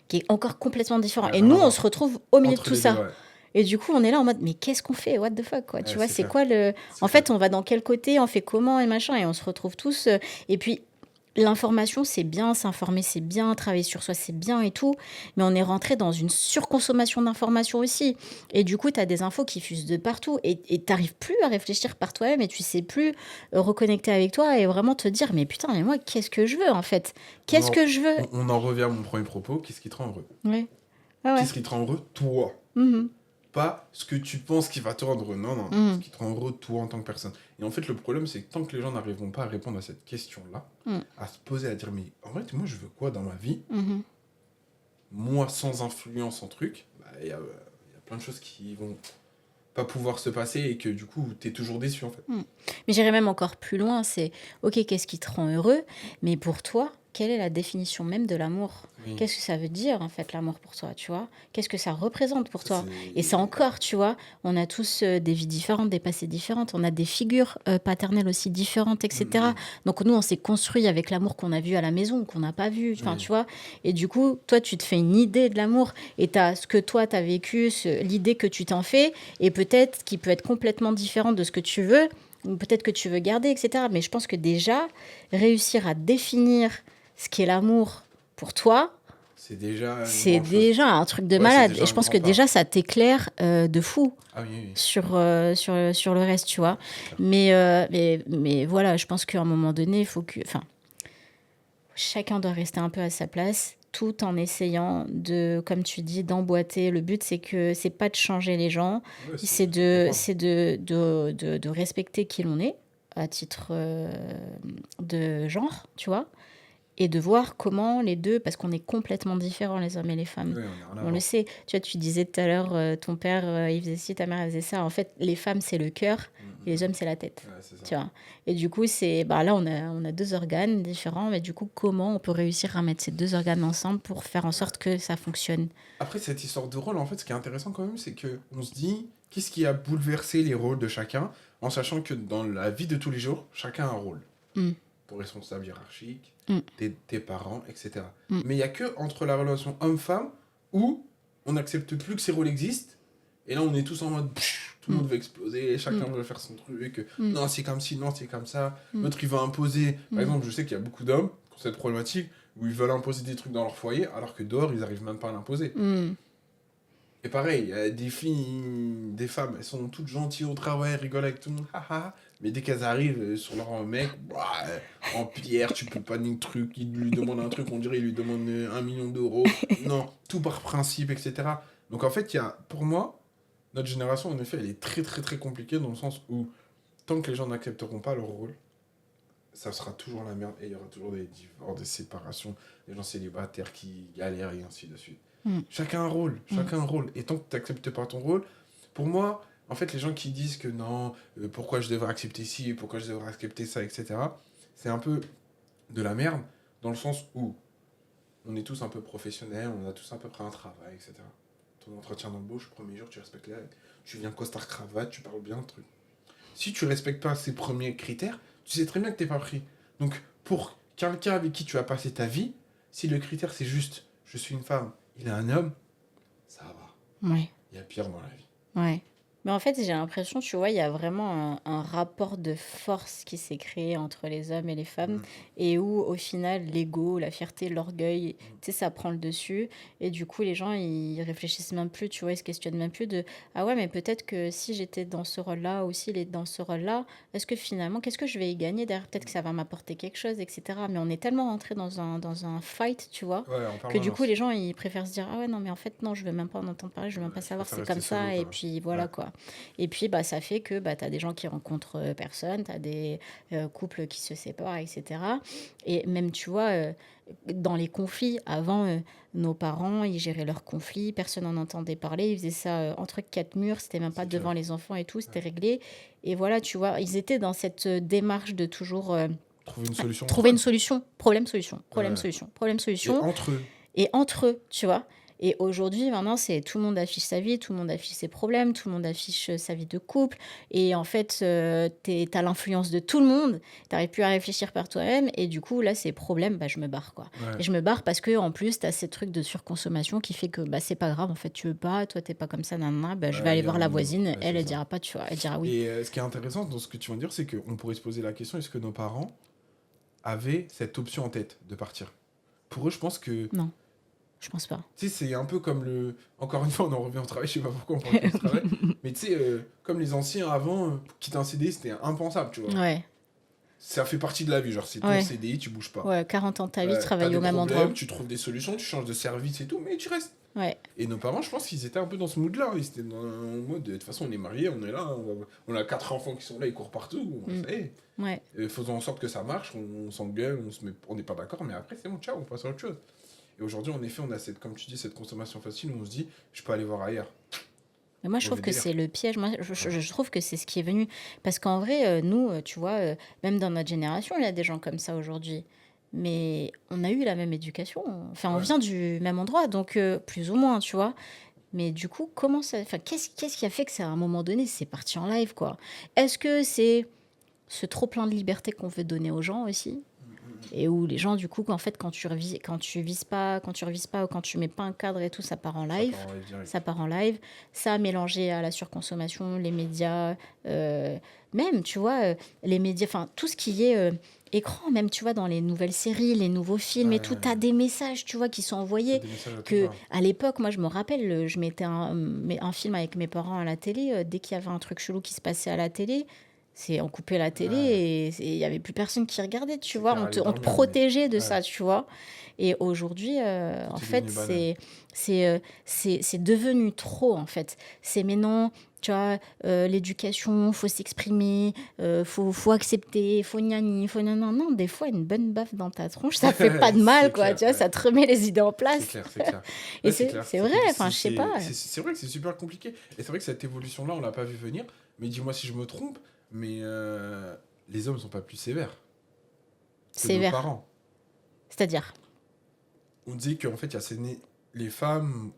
qui est encore complètement différent. Ouais, Et rien nous, à on voir. se retrouve au milieu de Entre tout les deux, ça. ouais. Et du coup, on est là en mode, mais qu'est-ce qu'on fait? What the fuck, quoi? Tu Ouais, vois, c'est c'est clair. quoi le... C'est En clair. fait, on va dans quel côté, on fait comment et machin, et on se retrouve tous... Et puis, l'information, c'est bien, s'informer, c'est bien, travailler sur soi, c'est bien et tout, mais on est rentré dans une surconsommation d'informations aussi. Et du coup, tu as des infos qui fusent de partout, et tu n'arrives plus à réfléchir par toi-même, et tu sais plus reconnecter avec toi, et vraiment te dire, mais putain, mais moi, qu'est-ce que je veux, en fait? On Qu'est-ce en, que je veux? on en revient à mon premier propos, qu'est-ce qui te rend heureux? Ouais. Ah ouais. Qu'est-ce qui te rend heureux? Toi. Mhm. Pas ce que tu penses qui va te rendre heureux. Non, non, non. Ce Mhm. qui te rend heureux, toi, en tant que personne. Et en fait, le problème, c'est que tant que les gens n'arriveront pas à répondre à cette question-là, Mhm. à se poser, à dire, mais en fait, moi, je veux quoi dans ma vie? Mhm. Moi, sans influence en truc, bah, il y a plein de choses qui vont pas pouvoir se passer et que du coup, t'es toujours déçu, en fait. Mm. Mais j'irais même encore plus loin, c'est, ok, qu'est-ce qui te rend heureux, mais pour toi, quelle est la définition même de l'amour? Oui. Qu'est-ce que ça veut dire, en fait, l'amour pour toi, tu vois? Qu'est-ce que ça représente pour Ça, toi? Et c'est... ça encore, tu vois, on a tous des vies différentes, des passés différentes, on a des figures paternelles aussi différentes, etc. Donc nous, on s'est construit avec l'amour qu'on a vu à la maison, qu'on n'a pas vu, enfin, Oui. tu vois? Et du coup, toi, tu te fais une idée de l'amour, et tu as ce que toi, tu as vécu, l'idée que tu t'en fais, et peut-être qui peut être complètement différente de ce que tu veux, ou peut-être que tu veux garder, etc. Mais je pense que déjà, réussir à définir ce qu'est l'amour pour toi, C'est déjà une c'est grande chose. déjà un truc de Ouais, c'est malade. déjà Et un je pense que grand pas. déjà, ça t'éclaire de fou Ah oui, oui. sur le reste, tu vois. C'est clair. Mais voilà, je pense qu'à un moment donné, il faut que... Enfin, chacun doit rester un peu à sa place, tout en essayant de, comme tu dis, d'emboîter. Le but, c'est que c'est pas de changer les gens, Ouais, c'est de comprendre. de respecter qui l'on est à titre de genre, tu vois, et de voir comment les deux, parce qu'on est complètement différents, les hommes et les femmes. Ouais, on a rien à On le voir. sait. Tu vois, tu disais tout à l'heure, ton père, il faisait ci, ta mère, elle faisait ça. En fait, les femmes, c'est le cœur, et les hommes, c'est la tête. Ouais, c'est ça. Tu vois. Et du coup, c'est, bah là, on a deux organes différents, mais du coup, comment on peut réussir à mettre ces deux organes ensemble pour faire en sorte que ça fonctionne? Après, cette histoire de rôle, en fait, ce qui est intéressant quand même, c'est que on se dit, qu'est-ce qui a bouleversé les rôles de chacun, en sachant que dans la vie de tous les jours, chacun a un rôle. Mm. Ton responsable hiérarchique, Mm. tes parents, etc. Mm. Mais il n'y a que entre la relation homme-femme où on n'accepte plus que ces rôles existent, et là, on est tous en mode, tout le monde veut exploser, chacun veut faire son truc, non, c'est comme ci, non, c'est comme ça. L'autre, il va imposer. Par exemple, je sais qu'il y a beaucoup d'hommes qui ont cette problématique où ils veulent imposer des trucs dans leur foyer, alors que dehors, ils n'arrivent même pas à l'imposer. Mm. Et pareil, il y a des filles, des femmes, elles sont toutes gentilles au travail, elles rigolent avec tout le monde, haha. Mais dès qu'elles arrivent sur leur mec, en pierre, tu peux pas ni truc, il lui demande un truc, on dirait il lui demande 1 million d'euros. Non, tout par principe, etc. Donc en fait, il y a, pour moi, notre génération, en effet, elle est très très très compliquée dans le sens où, tant que les gens n'accepteront pas leur rôle, ça sera toujours la merde et il y aura toujours des divorces, des séparations, des gens célibataires qui galèrent et ainsi de suite. Chacun un rôle, chacun un rôle. Et tant que tu n'acceptes pas ton rôle, pour moi, en fait, les gens qui disent que non, pourquoi je devrais accepter ci, pourquoi je devrais accepter ça, etc., c'est un peu de la merde, dans le sens où on est tous un peu professionnels, on a tous à peu près un travail, etc. Ton entretien d'embauche, premier jour, tu respectes les règles. Tu viens costard-cravate, tu parles bien, truc. Si tu respectes pas ces premiers critères, tu sais très bien que t'es pas pris. Donc, pour quelqu'un avec qui tu as passé ta vie, si le critère c'est juste je suis une femme, il est un homme, ça va. Ouais, Il y a pire dans la vie. ouais. Mais en fait, j'ai l'impression, tu vois, il y a vraiment un rapport de force qui s'est créé entre les hommes et les femmes Mm, et où, au final, l'ego, la fierté, l'orgueil, mm. tu sais, ça prend le dessus. Et du coup, les gens, ils réfléchissent même plus, tu vois, ils se questionnent même plus de ah ouais, mais peut-être que si j'étais dans ce rôle-là ou s'il est dans ce rôle-là, est-ce que finalement, qu'est-ce que je vais y gagner derrière? Peut-être que ça va m'apporter quelque chose, etc. Mais on est tellement rentré dans un fight, tu vois, Ouais, en que du coup, les permanence. gens, ils préfèrent se dire ah ouais, non, mais en fait, non, je veux même pas en entendre parler, je veux même Ouais, pas je savoir, préfère c'est rester comme solo, ça, et quoi. puis Ouais. voilà quoi. Et puis, bah, ça fait que bah, tu as des gens qui rencontrent personne, tu as des couples qui se séparent, etc. Et même, tu vois, dans les conflits, avant, nos parents, ils géraient leurs conflits, personne n'en entendait parler, ils faisaient ça entre quatre murs, c'était même pas C'est devant clair. les enfants et tout, Ouais. c'était réglé. Et voilà, tu vois, ils étaient dans cette démarche de toujours Trouver une solution entre trouver une eux. solution, problème, solution, problème, Ouais. solution, problème, Et solution entre eux. et entre eux, tu vois. Et aujourd'hui, maintenant, c'est tout le monde affiche sa vie, tout le monde affiche ses problèmes, tout le monde affiche sa vie de couple. Et en fait, t'as l'influence de tout le monde. T'arrives plus à réfléchir par toi-même. Et du coup, là, ces problèmes, bah, je me barre, quoi. Et Ouais. je me barre parce que en plus, t'as ces trucs de surconsommation qui fait que bah, c'est pas grave. En fait, tu veux pas, toi, t'es pas comme ça, nanana. Bah, je vais Ouais, aller il y a voir un la autre. voisine. Ouais, Elle, c'est elle ça. dira pas, tu vois. Elle dira oui. Et ce qui est intéressant dans ce que tu viens de dire, c'est qu'on pourrait se poser la question, est-ce que nos parents avaient cette option en tête de partir? Pour eux, je pense que, Non, je pense pas. tu sais, c'est un peu comme le... Encore une fois, on en revient au travail, je sais pas pourquoi on parle que du travail, mais tu sais, comme les anciens avant, quitter un CDI, c'était impensable, tu vois. Ouais, Ça fait partie de la vie, genre c'est ton ouais, CDI, tu bouges pas. ouais. 40 ans de ta vie, T'as travailler des au même endroit. problèmes, tu trouves des solutions, tu changes de service et tout, mais tu restes. Ouais, Et nos parents, je pense qu'ils étaient un peu dans ce mood-là. Ils étaient dans un mode, de toute façon, on est mariés, on est là, on a quatre enfants qui sont là, ils courent partout. mm, Ça y est. ouais. Faisons en sorte que ça marche, on s'engueule, on n'est pas d'accord, mais après, c'est bon, ciao, on passe à autre chose. Et aujourd'hui, en effet, on a cette, comme tu dis, cette consommation facile où on se dit, je peux aller voir ailleurs. Mais moi, je trouve Mauvais que délire. c'est le piège. Moi, Ouais. je trouve que c'est ce qui est venu. Parce qu'en vrai, nous, tu vois, même dans notre génération, il y a des gens comme ça aujourd'hui. Mais on a eu la même éducation. Enfin, on Ouais. vient du même endroit, donc plus ou moins, tu vois. Mais du coup, comment ça... Enfin, qu'est-ce qui a fait que ça, à un moment donné, c'est parti en live, quoi? Est-ce que c'est ce trop plein de liberté qu'on veut donner aux gens aussi? Et où les gens, du coup, en fait, quand tu vises pas, quand tu revises pas ou quand tu mets pas un cadre et tout, ça part en Ça live. part en live Ça direct. part en live. Ça mélangé à la surconsommation, les médias, même, tu vois, les médias, enfin, tout ce qui est écran, même, tu vois, dans les nouvelles séries, les nouveaux films et tout, Ouais. t'as des messages, tu vois, qui sont T'as envoyés. des messages à tout Que, va. à l'époque, moi, je me rappelle, je mettais un film avec mes parents à la télé. Dès qu'il y avait un truc chelou qui se passait à la télé, on coupait la télé Ouais. et il y avait plus personne qui regardait, tu C'est vois. clair, aller On te dormir limite. protégeait de Ouais. ça, tu vois. Et aujourd'hui, Tout en est fait, devenu banal. c'est devenu trop, en fait. C'est maintenant, tu vois, l'éducation, faut s'exprimer, faut accepter, faut gnani, faut non, non, non. Des fois, une bonne baffe dans ta tronche, ça fait pas de mal, C'est quoi. clair, Tu vois, ouais. ça te remet les idées en C'est place. clair, c'est clair. Et Ouais, c'est clair. c'est vrai, enfin, je sais pas. C'est vrai que c'est super compliqué. Et c'est vrai que cette évolution-là, on l'a pas vu venir. Mais dis-moi si je me trompe, mais les hommes sont pas plus sévères que nos Sévère. parents. C'est-à-dire, On dit qu'en fait, les femmes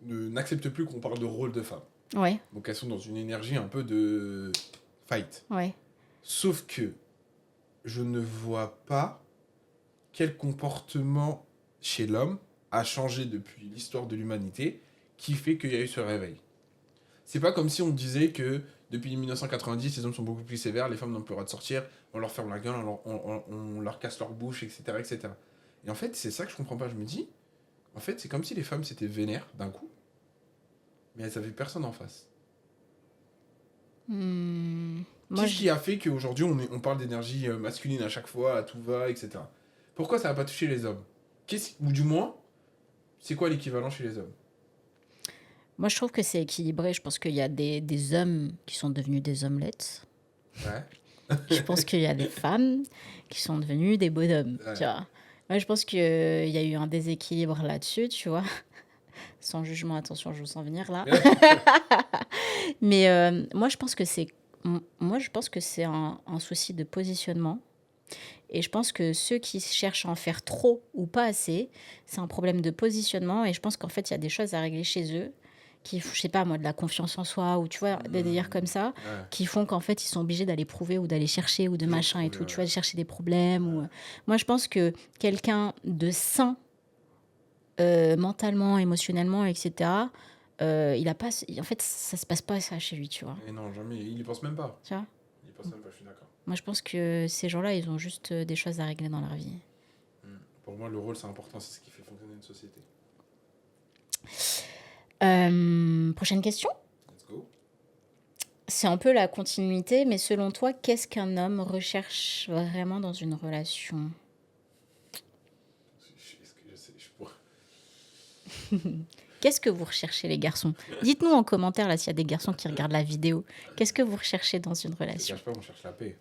n'acceptent plus qu'on parle de rôle de femme. ouais, Donc elles sont dans une énergie un peu de fight. ouais. Sauf que je ne vois pas quel comportement chez l'homme a changé depuis l'histoire de l'humanité qui fait qu'il y a eu ce réveil. C'est pas comme si on disait que depuis 1990, les hommes sont beaucoup plus sévères, les femmes n'ont plus le droit de sortir, on leur ferme la gueule, on leur casse leur bouche, etc., etc. Et en fait, c'est ça que je comprends pas. Je me dis, en fait, c'est comme si les femmes s'étaient vénères d'un coup, mais elles avaient personne en face. Moi, Qu'est-ce qui a fait qu'aujourd'hui on parle d'énergie masculine à chaque fois, à tout va, etc. Pourquoi ça n'a pas touché les hommes? Ou du moins, c'est quoi l'équivalent chez les hommes? moi, je trouve que c'est équilibré. Je pense qu'il y a des hommes qui sont devenus des omelettes. Ouais. Je pense qu'il y a des femmes qui sont devenues des bonhommes, tu Ouais. vois. Moi, je pense qu'il y a eu un déséquilibre là-dessus, tu vois. Sans jugement, attention, je vous sens venir là. Mais moi, je pense que c'est un souci de positionnement. Et je pense que ceux qui cherchent à en faire trop ou pas assez, c'est un problème de positionnement. Et je pense qu'en fait, il y a des choses à régler chez eux je sais pas moi, de la confiance en soi ou tu vois, des délires comme ça, Ouais. qui font qu'en fait, ils sont obligés d'aller prouver ou d'aller chercher ou de Toujours machin et prouver, tout, tu ouais. vois, de chercher des problèmes. Ou... Moi, je pense que quelqu'un de sain, mentalement, émotionnellement, etc., il a pas, en fait, ça se passe pas ça chez lui, tu vois. Et non, jamais. Il y pense même pas. Tu vois. Il y pense même pas, je suis d'accord. Moi, je pense que ces gens-là, ils ont juste des choses à régler dans leur vie. Pour moi, le rôle, c'est important. C'est ce qui fait fonctionner une société. Prochaine question. Let's go. C'est un peu la continuité, mais selon toi, qu'est-ce qu'un homme recherche vraiment dans une relation? Est-ce que je sais, je pourrais... Qu'est-ce que vous recherchez, les garçons? Dites-nous en commentaire, là, s'il y a des garçons qui regardent la vidéo. Qu'est-ce que vous recherchez dans une Je ne relation? cache pas, on cherche la paix.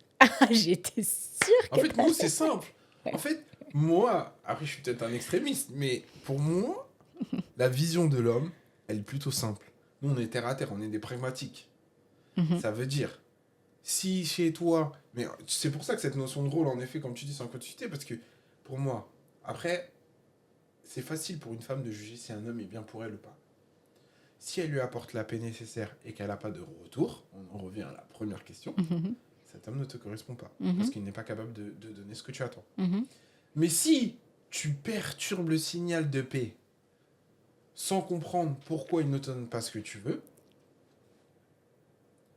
J'étais sûre En que fait, nous, c'est simple. En fait, moi, après, je suis peut-être un extrémiste, mais pour moi, la vision de l'homme, elle est plutôt simple. Nous, on est terre à terre, on est des pragmatiques. Ça veut dire, si chez toi... Mais c'est pour ça que cette notion de rôle, en effet, comme tu dis, c'est en continuité, parce que pour moi, après, c'est facile pour une femme de juger si un homme est bien pour elle ou pas. Si elle lui apporte la paix nécessaire et qu'elle n'a pas de retour, on en revient à la première question, cet homme ne te correspond pas, parce qu'il n'est pas capable de donner ce que tu attends. Mais si tu perturbes le signal de paix sans comprendre pourquoi il ne te donne pas ce que tu veux,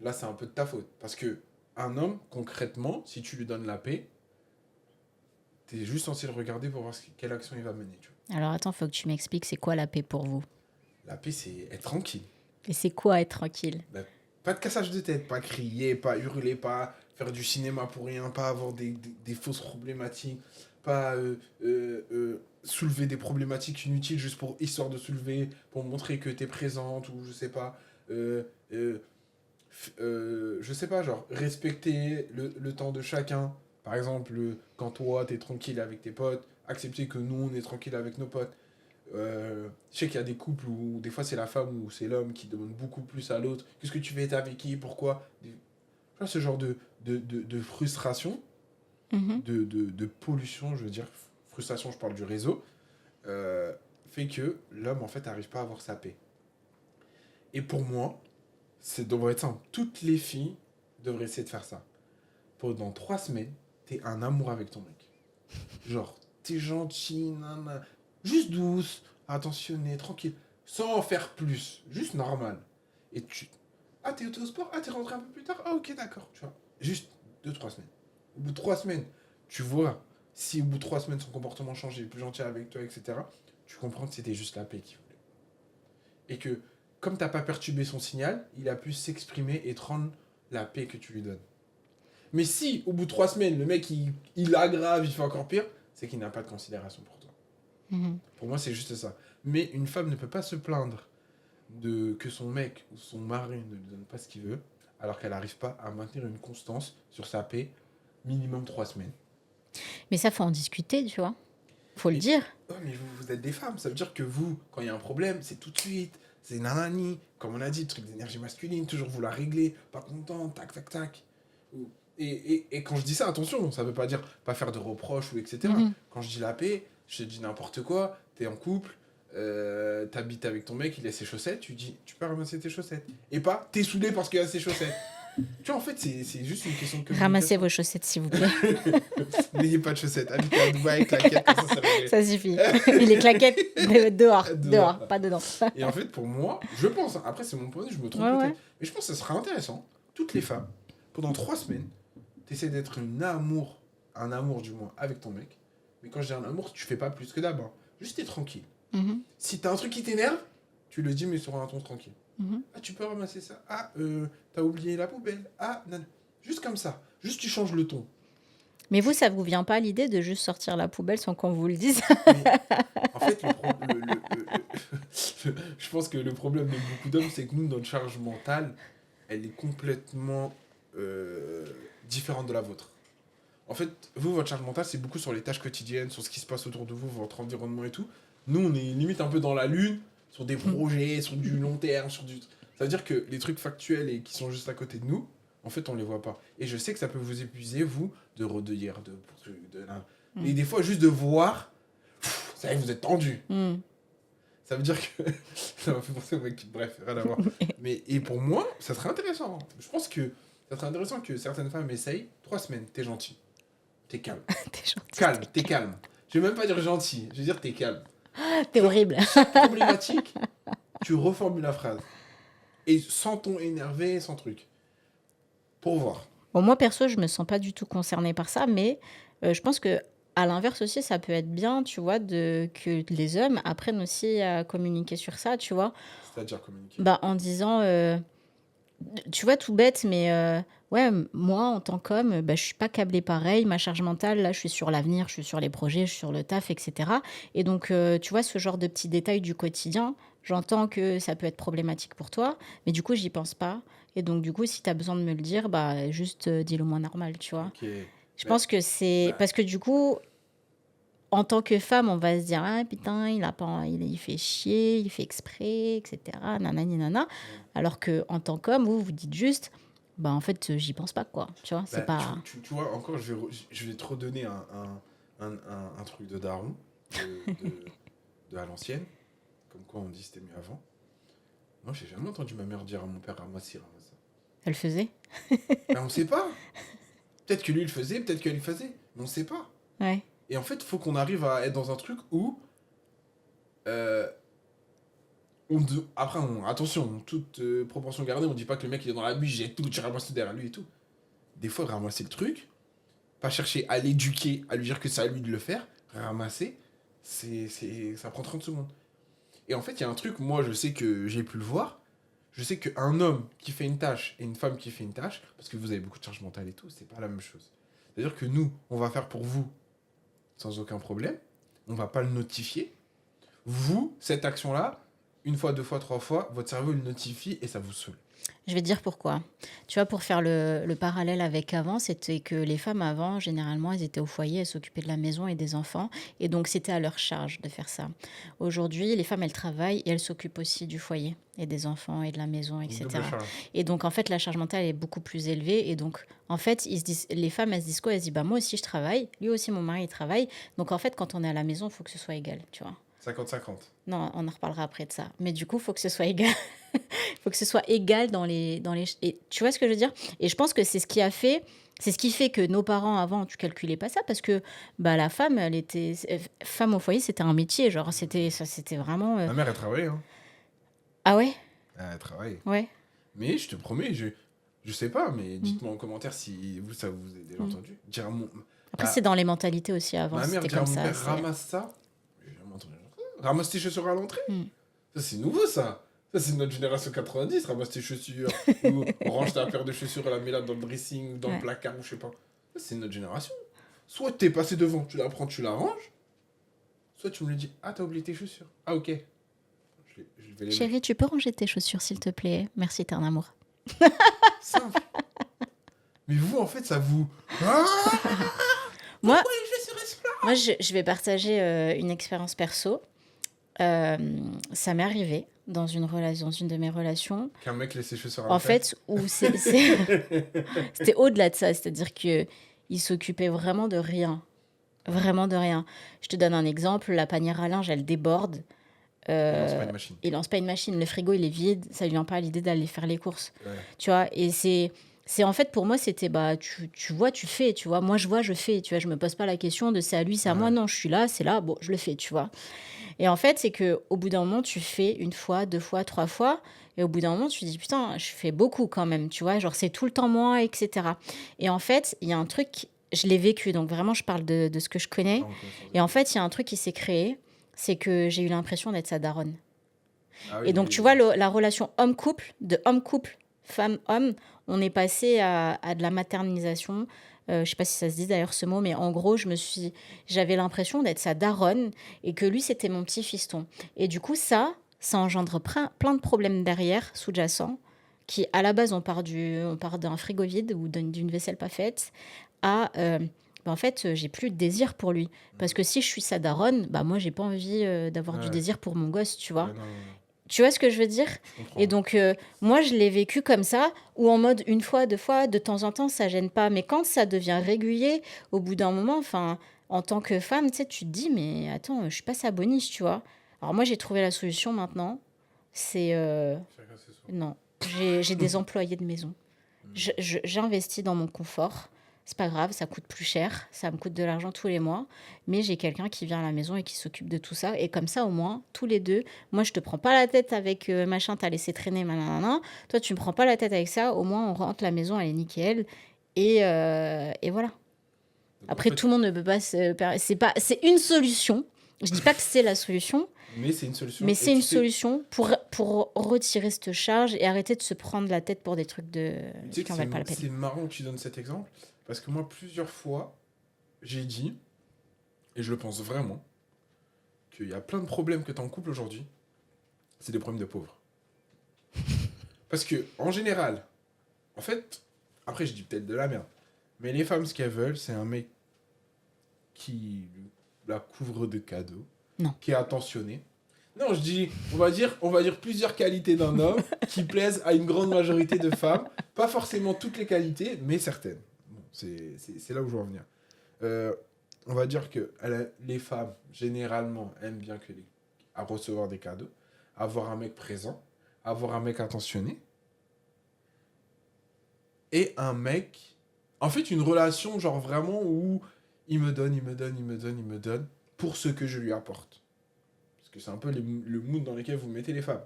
là, c'est un peu de ta faute. Parce que un homme, concrètement, si tu lui donnes la paix, t'es juste censé le regarder pour voir quelle action il va mener. Tu vois. Alors attends, faut que tu m'expliques, c'est quoi la paix pour vous? La paix, c'est être tranquille. Et c'est quoi être tranquille? Pas de cassage de tête, pas crier, pas hurler, pas faire du cinéma pour rien, pas avoir des fausses problématiques, pas soulever des problématiques inutiles juste pour histoire de soulever, pour montrer que t'es présente, ou je sais pas, je sais pas, genre respecter le temps de chacun. Par exemple, quand toi t'es tranquille avec tes potes, accepter que nous on est tranquille avec nos potes. Je sais qu'il y a des couples où des fois c'est la femme ou c'est l'homme qui demande beaucoup plus à l'autre. Qu'est-ce que tu veux être avec qui? Pourquoi? Ce genre de frustration, de pollution, je veux dire, frustration, je parle du réseau, fait que l'homme en fait n'arrive pas à avoir sa paix. Et pour moi, c'est devrait être simple. Toutes les filles devraient essayer de faire ça. Pendant 3 semaines, t'es un amour avec ton mec. Genre, t'es gentil, nanana. Juste douce, attentionnée, tranquille. Sans en faire plus. Juste normal. Et tu... Ah, t'es au sport? Ah, t'es rentré un peu plus tard? Ah, ok, d'accord. Tu vois. Juste 2-3 semaines. Au bout de 3 semaines, tu vois si au bout de 3 semaines son comportement change, il est plus gentil avec toi, etc. Tu comprends que c'était juste la paix qu'il voulait. Et que, comme t'as pas perturbé son signal, il a pu s'exprimer et te rendre la paix que tu lui donnes. Mais si, au bout de 3 semaines, le mec, il aggrave, il fait encore pire, c'est qu'il n'a pas de considération pour toi. Pour moi, c'est juste ça. Mais une femme ne peut pas se plaindre que son mec ou son mari ne lui donne pas ce qu'il veut, alors qu'elle n'arrive pas à maintenir une constance sur sa paix, minimum 3 semaines. Mais ça, faut en discuter, tu vois. Faut le dire. Oh, mais vous êtes des femmes, ça veut dire que vous, quand il y a un problème, c'est tout de suite, c'est nanani, comme on a dit, truc d'énergie masculine, toujours vouloir régler, pas content, tac, tac, tac. Et quand je dis ça, attention, ça veut pas dire pas faire de reproches ou etc. Quand je dis la paix, je te dis n'importe quoi, t'es en couple, t'habites avec ton mec, il a ses chaussettes, tu dis tu peux ramasser tes chaussettes. Et pas t'es saoulé parce qu'il a ses chaussettes. Tu vois, en fait, c'est juste une question de communication. Ramassez vos chaussettes, s'il vous plaît. N'ayez pas de chaussettes, habitez à Dubaï, claquettes, comme ça réglé. Ça suffit. Les claquettes dehors, pas dedans. Et en fait, pour moi, je pense, après c'est mon point de vue, je me trompe peut-être, mais je pense que ça serait intéressant, toutes les femmes, pendant 3 semaines, t'essaies d'être un amour du moins, avec ton mec. Mais quand je dis un amour, tu fais pas plus que d'abord. Juste t'es tranquille. Si t'as un truc qui t'énerve, tu le dis, mais sur un ton tranquille. Ah, tu peux ramasser ça. Ah, t'as oublié la poubelle. Ah, non. Juste comme ça. Juste tu changes le ton. Mais vous, ça vous vient pas l'idée de juste sortir la poubelle sans qu'on vous le dise? Mais, en fait, je pense que le problème de beaucoup d'hommes, c'est que nous, notre charge mentale, elle est complètement différente de la vôtre. En fait, vous, votre charge mentale, c'est beaucoup sur les tâches quotidiennes, sur ce qui se passe autour de vous, votre environnement et tout. Nous, on est limite un peu dans la lune, sur des projets, sur du long terme, sur du... Ça veut dire que les trucs factuels et qui sont juste à côté de nous, en fait, on les voit pas. Et je sais que ça peut vous épuiser, vous, de lire, mais des fois, juste de voir, ça y est, vous êtes tendu. Ça veut dire que... ça m'a fait penser au mec, bref, rien à voir. Mais, et pour moi, ça serait intéressant. Je pense que ça serait intéressant que certaines femmes essayent. 3 semaines, t'es gentil. T'es calme. T'es gentil. Calme, t'es calme. Je vais même pas dire gentil, je vais dire t'es calme. T'es horrible. Problématique, tu reformules la phrase. Et sans ton énervé, sans truc. Pour voir. Bon, moi, perso, je me sens pas du tout concernée par ça, mais je pense que à l'inverse aussi, ça peut être bien, tu vois, que les hommes apprennent aussi à communiquer sur ça, tu vois. C'est-à-dire communiquer. Bah, en disant, tu vois, tout bête, mais ouais, moi, en tant qu'homme, bah, je suis pas câblée pareil. Ma charge mentale, là, je suis sur l'avenir, je suis sur les projets, je suis sur le taf, etc. Et donc, tu vois, ce genre de petits détails du quotidien, j'entends que ça peut être problématique pour toi, mais du coup, j'y pense pas. Et donc, du coup, si tu as besoin de me le dire, bah, juste dis-le moi normal, tu vois. Ok. Je Mais, pense que c'est... bah, Parce que du coup, en tant que femme, on va se dire, ah putain, il a pas, il fait chier, il fait exprès, etc. Nanani nana. Alors que en tant qu'homme, vous dites juste, bah en fait, j'y pense pas, quoi. Tu vois, c'est bah, pas. tu vois, encore, je vais te redonner un truc de daron, de à l'ancienne. Comme quoi on dit c'était mieux avant. Moi, j'ai jamais entendu ma mère dire à mon père ramasse-ci, ramasse ça. Elle faisait. Ben, on sait pas. Peut-être que lui, il le faisait, peut-être qu'elle le faisait. Mais on sait pas. Ouais. Et en fait, il faut qu'on arrive à être dans un truc où. euh, Après, attention, toute proportion gardée, on dit pas que le mec il est dans la bûche, j'ai tout, tu ramasses tout derrière lui et tout. Des fois, ramasser le truc, pas chercher à l'éduquer, à lui dire que c'est à lui de le faire, ramasser, ça prend 30 secondes. Et en fait, il y a un truc, moi je sais que j'ai pu le voir, je sais qu'un homme qui fait une tâche et une femme qui fait une tâche, parce que vous avez beaucoup de charge mentale et tout, c'est pas la même chose. C'est-à-dire que nous, on va faire pour vous sans aucun problème, on va pas le notifier. Vous, cette action-là, une fois, deux fois, trois fois, votre cerveau le notifie et ça vous saoule. Je vais te dire pourquoi. Tu vois, pour faire le parallèle avec avant, c'était que les femmes avant, généralement, elles étaient au foyer, elles s'occupaient de la maison et des enfants. Et donc, c'était à leur charge de faire ça. Aujourd'hui, les femmes, elles travaillent et elles s'occupent aussi du foyer et des enfants et de la maison, Donc, double etc. charge. Et donc, en fait, la charge mentale est beaucoup plus élevée. Et donc, en fait, les femmes, elles se disent quoi? Elles se disent, bah, moi aussi, je travaille. Lui aussi, mon mari, il travaille. Donc, en fait, quand on est à la maison, il faut que ce soit égal, tu vois. 50-50. Non, on en reparlera après de ça. Mais du coup, il faut que ce soit égal. Il faut que ce soit égal Et tu vois ce que je veux dire? Et je pense que c'est ce qui a fait... C'est ce qui fait que nos parents, avant, tu calculais pas ça, parce que bah, la femme, elle était... Femme au foyer, c'était un métier. Genre, c'était vraiment... Ma mère, elle travaille, hein. Ah ouais? Elle travaille. Ouais. Mais je te promets, je sais pas, mais dites-moi en commentaire si vous, ça vous est déjà entendu. Dire à Après, ma, c'est dans les mentalités aussi. Avant, ma mère c'était dire à comme mon ça. père ramasse ça. J'ai jamais entendu. Ramasse tes chaussures à l'entrée. Mm. Ça, c'est nouveau, ça. Ça, c'est notre génération 90. Ramasse tes chaussures. Ou range ta paire de chaussures et la mets là dans le dressing ou dans le Ouais. placard ou je sais pas. Ça, c'est notre génération. Soit t'es passé devant, tu la prends, tu la ranges. Soit tu me le dis, ah, t'as oublié tes chaussures. Ah, ok. Je vais les mettre. Chérie, tu peux ranger tes chaussures, s'il te plaît? Merci, t'es un amour. Simple. Mais vous, en fait, ça vous. Ah, Moi, pourquoi les chaussures restent là? moi je vais partager une expérience perso. Ça m'est arrivé dans une de mes relations, Qu'un mec laisse ses chaussures à en l'entrée. fait, où c'était au-delà de ça, c'est-à-dire que il s'occupait vraiment de rien, vraiment de rien. Je te donne un exemple, la panière à linge, elle déborde. Il lance pas Euh, une machine. il lance pas une machine, le frigo il est vide, ça lui vient pas à l'idée d'aller faire les courses, Ouais. tu vois. Et c'est en fait pour moi c'était bah tu vois tu fais, tu vois. Moi je vois je fais, tu vois. Je me pose pas la question de c'est à lui c'est à moi, Ouais. non je suis là c'est là, bon je le fais, tu vois. Et en fait, c'est que au bout d'un moment, tu fais une fois, deux fois, trois fois. Et au bout d'un moment, tu te dis, putain, je fais beaucoup quand même, tu vois. Genre, c'est tout le temps moi, etc. Et en fait, il y a un truc, je l'ai vécu. Donc, vraiment, je parle de ce que je connais. Ah, on connaît ça. Et en fait, il y a un truc qui s'est créé. C'est que j'ai eu l'impression d'être sa daronne. Ah Et oui, donc, tu vois, la relation homme-couple, de homme-couple, femme-homme, on est passé à de la maternisation. Je sais pas si ça se dit d'ailleurs ce mot, mais en gros, j'avais l'impression d'être sa daronne et que lui, c'était mon petit fiston. Et du coup, ça engendre plein de problèmes derrière, sous-jacents, qui à la base, on part d'un frigo vide ou d'une vaisselle pas faite à... bah, en fait, j'ai plus de désir pour lui. Parce que si je suis sa daronne, bah moi, j'ai pas envie d'avoir du Ouais. désir pour mon gosse, tu vois. Ouais, non, non, non. Tu vois ce que je veux dire? Je comprends. Et donc, moi, je l'ai vécu comme ça, ou en mode une fois, deux fois, de temps en temps, ça gêne pas. Mais quand ça devient régulier, au bout d'un moment, enfin, en tant que femme, tu sais, tu te dis, mais attends, je suis pas sa boniche, tu vois. Alors moi, j'ai trouvé la solution maintenant. C'est... Chacun ses soins. non, j'ai des employés de maison. J'investis dans mon confort. c'est pas grave, ça coûte plus cher, ça me coûte de l'argent tous les mois, mais j'ai quelqu'un qui vient à la maison et qui s'occupe de tout ça. Et comme ça, au moins, tous les deux, moi, je te prends pas la tête avec machin, t'as laissé traîner, nanana. Toi, tu me prends pas la tête avec ça. Au moins, on rentre la maison, elle est nickel. Et voilà. Donc, en Après, fait, tout le monde ne peut pas c'est pas, c'est une solution. Je dis pas que c'est la solution, mais c'est une solution. mais Et c'est tu une sais, solution pour retirer cette charge et arrêter de se prendre la tête pour des trucs tu sais que qui en valent pas la peine. c'est marrant que tu donnes cet exemple, parce que moi, plusieurs fois, j'ai dit, et je le pense vraiment, qu'il y a plein de problèmes que tu as en couple aujourd'hui, c'est des problèmes de pauvres. Parce que, en général, en fait, après, je dis peut-être de la merde, mais les femmes, ce qu'elles veulent, c'est un mec qui la couvre de cadeaux, Non. qui est attentionné. Non, je dis, on va dire plusieurs qualités d'un homme qui plaisent à une grande majorité de femmes. Pas forcément toutes les qualités, mais certaines. Bon, c'est là où je veux en venir. On va dire que les femmes, généralement, aiment bien à recevoir des cadeaux, avoir un mec présent, avoir un mec attentionné, et un mec... En fait, une relation, genre vraiment, où il me donne, il me donne, il me donne, il me donne, pour ce que je lui apporte. Parce que c'est un peu le mood dans lequel vous mettez les femmes.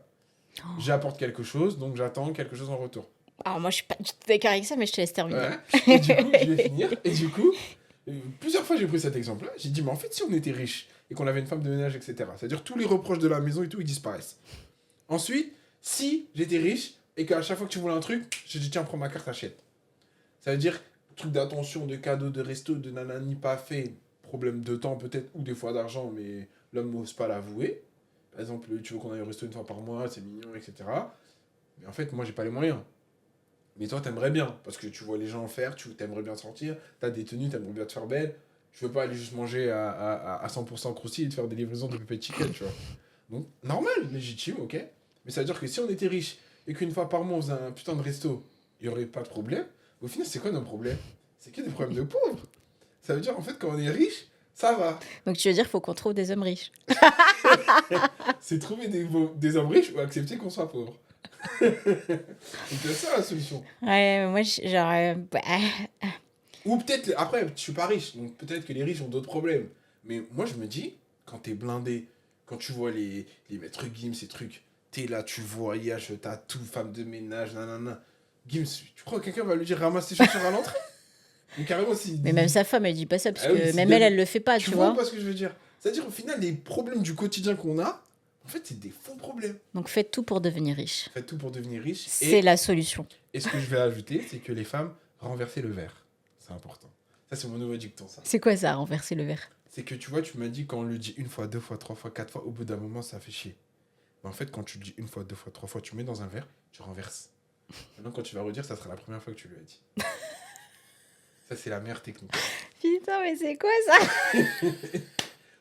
J'apporte quelque chose, donc j'attends quelque chose en retour. Alors moi, je suis pas du tout d'accord avec ça, mais je te laisse terminer. Ouais. Et du coup, je vais finir. Et du coup, plusieurs fois j'ai pris cet exemple-là. J'ai dit, mais en fait, si on était riche et qu'on avait une femme de ménage, etc., c'est-à-dire tous les reproches de la maison et tout, ils disparaissent. Ensuite, si j'étais riche et qu'à chaque fois que tu voulais un truc, je dis, tiens, prends ma carte, achète. Ça veut dire, truc d'attention, de cadeaux, de resto, de nanani pas fait, problème de temps peut-être, ou des fois d'argent, mais l'homme n'ose pas l'avouer. Par exemple, tu veux qu'on aille au resto une fois par mois, c'est mignon, etc. Mais en fait, moi, j'ai pas les moyens. Mais toi, t'aimerais bien, parce que tu vois les gens en faire, tu t'aimerais bien sortir, t'as des tenues, t'aimerais bien te faire belle. Je veux pas aller juste manger à 100% croustilles et te faire des livraisons de pépé chicken, tu vois. Donc, normal, légitime, ok. Mais ça veut dire que si on était riche et qu'une fois par mois on faisait un putain de resto, il y aurait pas de problème. Au final, c'est quoi nos problèmes? C'est qu'il y a des problèmes de pauvres. Ça veut dire, en fait, quand on est riche, ça va. Donc tu veux dire qu'il faut qu'on trouve des hommes riches. C'est trouver des hommes riches ou accepter qu'on soit pauvre. Donc, c'est ça la solution. Ouais, moi, genre... Ou peut-être, après, je suis pas riche, donc peut-être que les riches ont d'autres problèmes. Mais moi, je me dis, quand t'es blindé, quand tu vois les maîtres Gims, ces trucs, t'es là, tu voyages, t'as tout, femme de ménage, nanana. Gims, tu crois que quelqu'un va lui dire ramasse tes chaussures à l'entrée? Mais carrément, si. Mais même sa femme, elle dit pas ça, parce Ah oui, que si même David- elle le fait pas, Tu tu vois vois. pas ce que je veux dire? C'est-à-dire, au final, les problèmes du quotidien qu'on a, en fait, c'est des faux problèmes. Donc faites tout pour devenir riche. Faites tout pour devenir riche. C'est la solution. Et ce que je vais ajouter, c'est que les femmes renverser le verre. C'est important. Ça, c'est mon nouveau dicton, ça. C'est quoi ça, renverser le verre? C'est que tu vois, tu m'as dit quand on le dit une fois, deux fois, trois fois, quatre fois, au bout d'un moment, ça fait chier. Mais en fait, quand tu le dis une fois, deux fois, trois fois, tu mets dans un verre, tu renverses. Maintenant, quand tu vas redire, ça sera la première fois que tu lui as dit. Ça, c'est la meilleure technique. Putain, mais c'est quoi ça?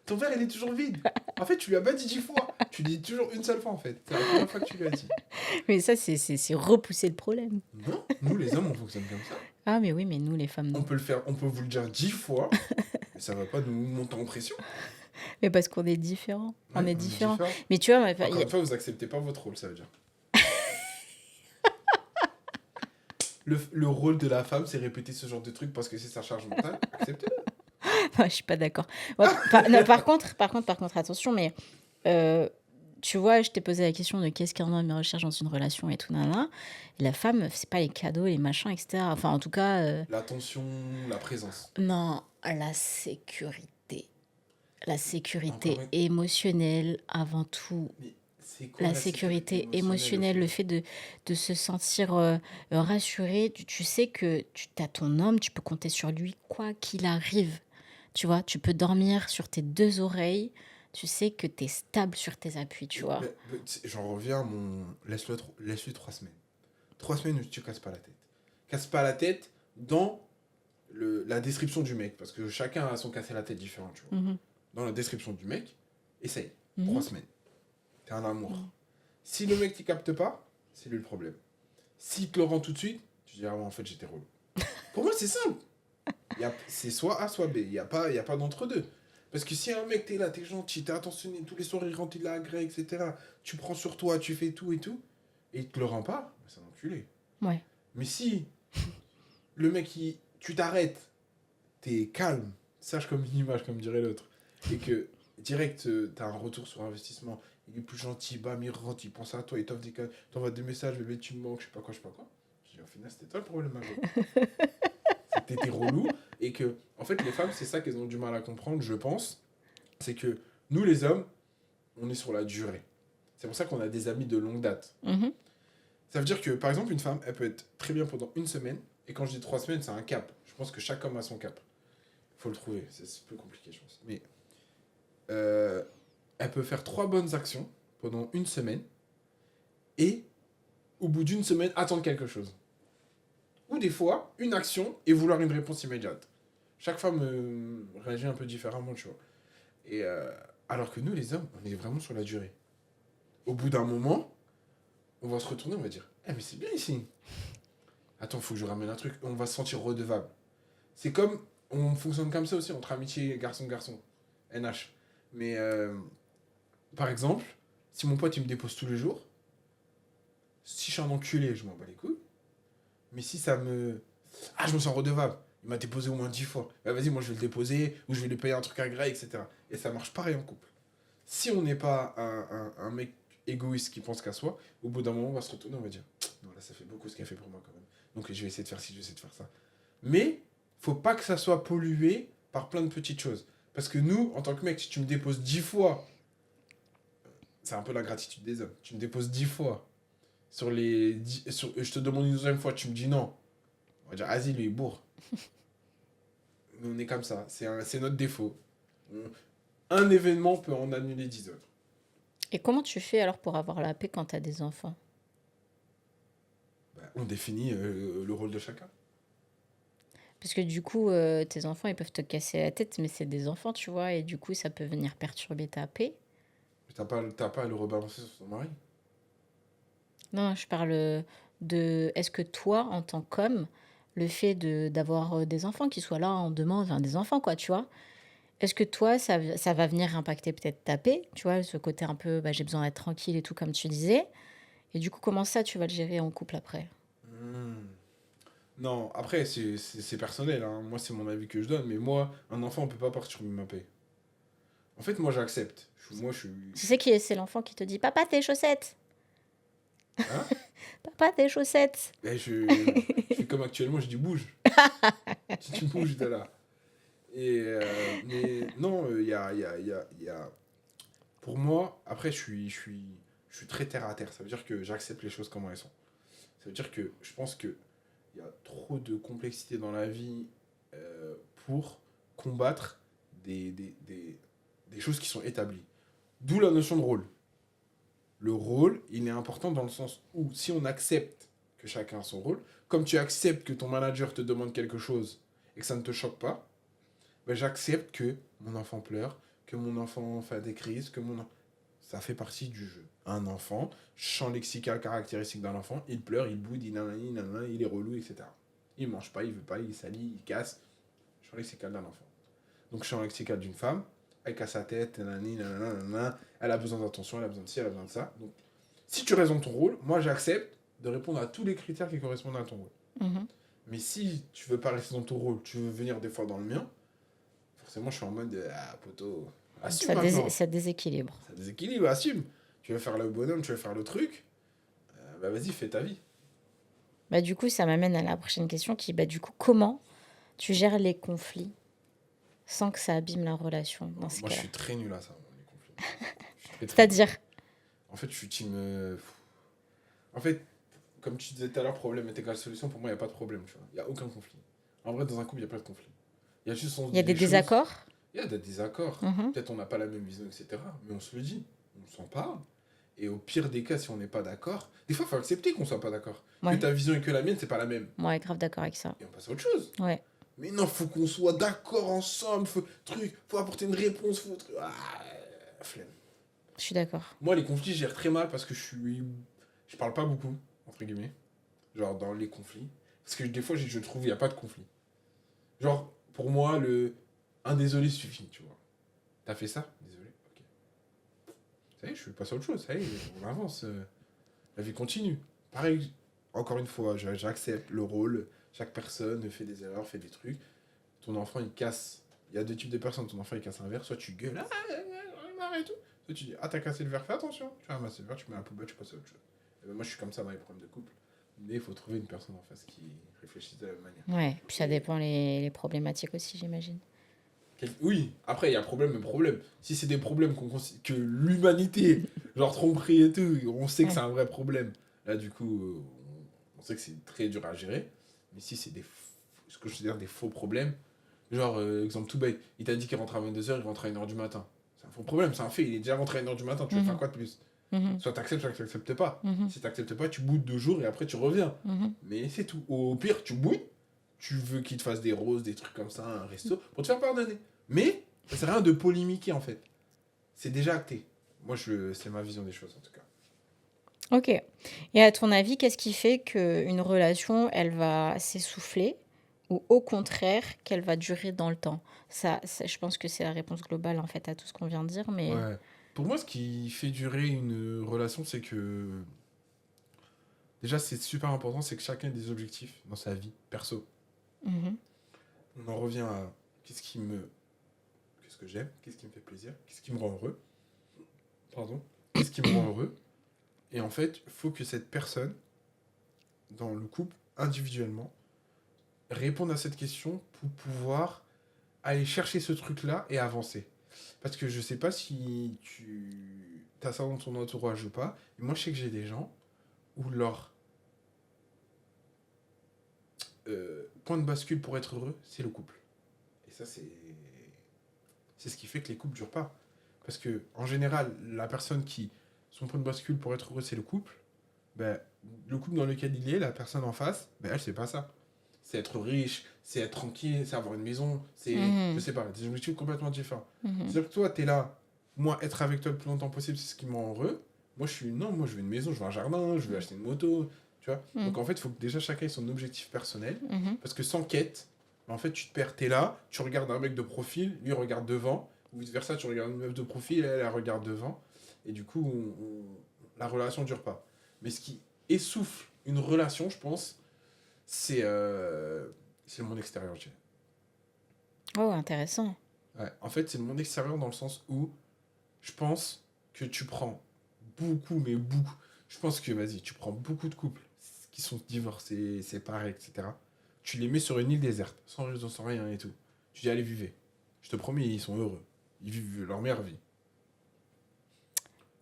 Ton verre, il est toujours vide. En fait, tu lui as pas dit 10 fois. Tu dis toujours une seule fois, en fait. C'est la première fois que tu lui as dit. Mais ça, c'est repousser le problème. Non, nous, les hommes, on fonctionne comme ça. Ah, mais oui, mais nous, les femmes, On non. peut le faire, on peut vous le dire 10 fois, mais ça va pas nous monter en pression. Mais parce qu'on est différents. On Ouais, est différents. Mais tu vois, Encore une fois, vous acceptez pas votre rôle, ça veut dire. Le rôle de la femme, c'est répéter ce genre de truc parce que c'est sa charge mentale. Acceptez-le. non, je suis pas d'accord. Ouais, non, par contre, attention, mais tu vois, je t'ai posé la question de qu'est-ce qu'un homme recherche dans une relation et tout, nanana. Et la femme, c'est pas les cadeaux, les machins, etc. Enfin, en tout cas, L'attention, la présence. non, la sécurité. La sécurité Encore émotionnelle avant tout. Mais c'est quoi La sécurité émotionnelle, le fait de se sentir rassuré. Tu sais que tu as ton homme, tu peux compter sur lui quoi qu'il arrive. Tu vois, tu peux dormir sur tes deux oreilles. Tu sais que tu es stable sur tes appuis, tu vois. J'en reviens à mon. Laisse-lui 3 semaines. 3 semaines où tu casses pas la tête. Casse pas la tête dans la description du mec. Parce que chacun a son casser la tête différent, tu vois. Mhm. Dans la description du mec, essaye. Mhm. 3 semaines. T'es un amour. Si le mec t'y capte pas, c'est lui le problème. S'il te le rend tout de suite, tu dis, ah ouais, en fait, j'étais relou. Pour moi, c'est simple. C'est soit A, soit B. Il n'y a pas d'entre-deux. Parce que si un mec, t'es là, t'es gentil, t'es attentionné, tous les soirs, il rentre, il est agré, etc. Tu prends sur toi, tu fais tout et tout, et il te le rend pas, c'est un enculé. Ouais. Mais si le mec, tu t'arrêtes, t'es calme, sage comme une image, comme dirait l'autre, et que direct, t'as un retour sur investissement, il est plus gentil, bam, il rentre, il pense à toi, il t'envoie des messages, bébé, tu me manques, je sais pas quoi, je sais pas quoi. Je dis, au final, c'était toi le problème, ma go. C'était tes relou, et que, en fait, les femmes, c'est ça qu'elles ont du mal à comprendre, je pense, c'est que nous, les hommes, on est sur la durée. C'est pour ça qu'on a des amis de longue date. Mhm. Ça veut dire que, par exemple, une femme, elle peut être très bien pendant une semaine, et quand je dis 3 semaines, c'est un cap. Je pense que chaque homme a son cap. Il faut le trouver, c'est plus compliqué, je pense. Mais euh, elle peut faire 3 bonnes actions pendant une semaine, et au bout d'une semaine, attendre quelque chose. Ou des fois, une action et vouloir une réponse immédiate. Chaque femme réagit un peu différemment, tu vois. Et alors que nous, les hommes, on est vraiment sur la durée. Au bout d'un moment, on va se retourner, on va dire, eh mais c'est bien ici. Attends, faut que je ramène un truc. On va se sentir redevable. C'est comme, on fonctionne comme ça aussi entre amitié garçon-garçon. NH. Mais par exemple, si mon pote il me dépose tous les jours, si je suis un enculé, je m'en bats les couilles. Mais si ça me. Ah, je me sens redevable. Il m'a déposé au moins 10 fois. Bah, vas-y, moi je vais le déposer, ou je vais lui payer un truc à gré, etc. Et ça marche pareil en couple. Si on n'est pas un mec égoïste qui pense qu'à soi, au bout d'un moment, on va se retourner, on va dire non, là ça fait beaucoup ce qu'elle fait pour moi quand même. Donc je vais essayer de faire ci, je vais essayer de faire ça. Mais faut pas que ça soit pollué par plein de petites choses. Parce que nous, en tant que mec, si tu me déposes 10 fois, c'est un peu la gratitude des hommes. Tu me déposes 10 fois. Sur les 10, je te demande une deuxième fois, tu me dis non. On va dire, vas-y, lui, il bourre. Mais on est comme ça. C'est notre défaut. Un événement peut en annuler 10 autres. Et comment tu fais alors pour avoir la paix quand tu as des enfants? Bah, on définit le rôle de chacun. Parce que du coup, tes enfants, ils peuvent te casser la tête, mais c'est des enfants, tu vois, et du coup, ça peut venir perturber ta paix. T'as pas à le rebalancer sur ton mari. Non, je parle de... Est-ce que toi, en tant qu'homme, le fait d'avoir des enfants qui soient là en demande, enfin des enfants, quoi, tu vois, est-ce que toi, ça va venir impacter peut-être ta paix, tu vois, ce côté un peu, bah, j'ai besoin d'être tranquille et tout, comme tu disais. Et du coup, comment ça, tu vas le gérer en couple après? Hmm. Non, après, c'est personnel. Hein. Moi, c'est mon avis que je donne. Mais moi, un enfant, on peut pas partir ma paix. En fait, moi, j'accepte. Moi, je suis. Tu sais qui est, c'est l'enfant qui te dit, papa, tes chaussettes! Hein. Papa, tes chaussettes! Et je fais comme actuellement, je dis bouge. Si tu bouges de là. Mais non, pour moi, après, je suis très terre à terre. Ça veut dire que j'accepte les choses comme elles sont. Ça veut dire que je pense qu'il y a trop de complexité dans la vie pour combattre des choses qui sont établies. D'où la notion de rôle. Le rôle, il est important dans le sens où si on accepte que chacun a son rôle, comme tu acceptes que ton manager te demande quelque chose et que ça ne te choque pas, ben j'accepte que mon enfant pleure, que mon enfant fait des crises, ça fait partie du jeu. Un enfant, champ lexical caractéristique d'un enfant, il pleure, il boude, il est relou, etc. Il mange pas, il veut pas, il salit, il casse. Champ lexical d'un enfant. Donc champ lexical d'une femme, elle casse sa tête, elle a besoin d'attention, elle a besoin de ci, elle a besoin de ça. Donc si tu raisonnes ton rôle, moi j'accepte de répondre à tous les critères qui correspondent à ton rôle. Mhm. Mais si tu veux pas rester dans ton rôle, tu veux venir des fois dans le mien, forcément je suis en mode ah poto, assume maintenant. Ça déséquilibre. Ça déséquilibre, assume. Tu veux faire le bonhomme, tu veux faire le truc, bah vas-y, fais ta vie. Bah, du coup, ça m'amène à la prochaine question qui, bah, du coup, comment tu gères les conflits sans que ça abîme la relation dans ces Moi je cas-là? suis très nul à ça, les conflits. Je suis très très nul. C'est-à-dire, En fait, je suis team. En fait, comme tu disais tout à l'heure, problème est égal solution, pour moi, il n'y a pas de problème, tu vois. Il n'y a aucun conflit. En vrai, dans un couple, il n'y a pas de conflit. Il y a juste, on se il y a dit des les choses. désaccords? Il y a des désaccords. Mhm. Peut-être on n'a pas la même vision, etc. Mais on se le dit. On s'en parle. Et au pire des cas, si on n'est pas d'accord, des fois, il faut accepter qu'on soit pas d'accord. Que Ouais, ta vision et que la mienne, c'est pas la même. ouais, grave d'accord avec ça. Et on passe à autre chose. Ouais, Mais non, faut qu'on soit d'accord ensemble. Faut apporter une réponse. Flemme. je suis d'accord. Moi, les conflits, je gère très mal parce que je parle pas beaucoup, entre guillemets. Genre, dans les conflits. Parce que des fois, je trouve qu'il n'y a pas de conflit. Genre, pour moi, un désolé suffit, tu vois. T'as fait ça? Désolé, ok. Ça y est, je suis passé à autre chose. Ça y est, on avance. La vie continue. Pareil, encore une fois, j'accepte le rôle. Chaque personne fait des erreurs, fait des trucs. ton enfant il casse. Il y a deux types de personnes. Ton enfant il casse un verre, soit tu gueules, et tout. Soit tu dis, ah t'as cassé le verre, fais attention. Tu vas ramasser le verre, tu mets à la poubelle, tu passes à autre chose. Et ben, moi je suis comme ça dans les problèmes de couple. Mais il faut trouver une personne en face qui réfléchisse de la même manière. Ouais, puis ça Et dépend les problématiques aussi, j'imagine. Oui, après il y a problème et problème. Si c'est des problèmes que l'humanité, genre tromperie et tout, on sait que c'est Ouais. un vrai problème. Là du coup, on sait que c'est très dur à gérer. Mais si c'est ce que je veux dire des faux problèmes, genre exemple tout bête, il t'a dit qu'il rentre à 22h, il rentre à 1h du matin. C'est un faux problème, c'est un fait, il est déjà rentré à 1h du matin, tu veux faire Mhm, quoi de plus? mhm, Soit t'acceptes, soit t'acceptes pas. mhm, Si t'acceptes pas, tu boudes 2 jours et après tu reviens. mhm. Mais c'est tout. Au pire, tu boudes, tu veux qu'il te fasse des roses, des trucs comme ça, un resto, pour te faire pardonner. Mais ça sert à rien de polémiquer en fait. C'est déjà acté. Moi, c'est ma vision des choses en tout cas. Ok. Et à ton avis, qu'est-ce qui fait qu'une relation, elle va s'essouffler ou au contraire, qu'elle va durer dans le temps? Je pense que c'est la réponse globale en fait à tout ce qu'on vient de dire, mais... Ouais. Pour moi, ce qui fait durer une relation, c'est que déjà, c'est super important, c'est que chacun ait des objectifs dans sa vie perso. Mhm, On en revient à qu'est-ce qui me, qu'est-ce que j'aime, qu'est-ce qui me fait plaisir, qu'est-ce qui me rend heureux, pardon, qu'est-ce qui me rend heureux. Et en fait, il faut que cette personne, dans le couple, individuellement, réponde à cette question pour pouvoir aller chercher ce truc-là et avancer. Parce que je sais pas si tu as ça dans ton entourage ou pas, mais moi je sais que j'ai des gens où leur point de bascule pour être heureux, c'est le couple. Et ça, c'est ce qui fait que les couples durent pas. Parce que, en général, la personne qui, son point de bascule pour être heureux, c'est le couple, ben, le couple dans lequel il est, la personne en face, ben, elle, c'est pas ça. C'est être riche, c'est être tranquille, c'est avoir une maison, c'est, je mhm, sais pas, des objectifs complètement différents. mhm, C'est-à-dire que toi, t'es là, moi, être avec toi le plus longtemps possible, c'est ce qui me rend heureux. Moi, non, moi, je veux une maison, je veux un jardin, je veux acheter une moto, tu vois. mhm, Donc, en fait, il faut que déjà chacun ait son objectif personnel, mhm. parce que sans quête, ben, en fait, tu te perds, t'es là, tu regardes un mec de profil, lui regarde devant, ou vice-versa, tu regardes une meuf de profil, elle regarde devant, et du coup, la relation dure pas. Mais ce qui essouffle une relation, je pense, c'est le monde extérieur, je dirais. Oh, intéressant. Ouais. En fait, c'est le monde extérieur dans le sens où je pense que tu prends beaucoup, mais beaucoup. Je pense que, vas-y, tu prends beaucoup de couples qui sont divorcés, séparés, etc. Tu les mets sur une île déserte, sans réseau, sans rien et tout. Tu dis, allez, vivez. Je te promets, ils sont heureux. Ils vivent leur meilleure vie.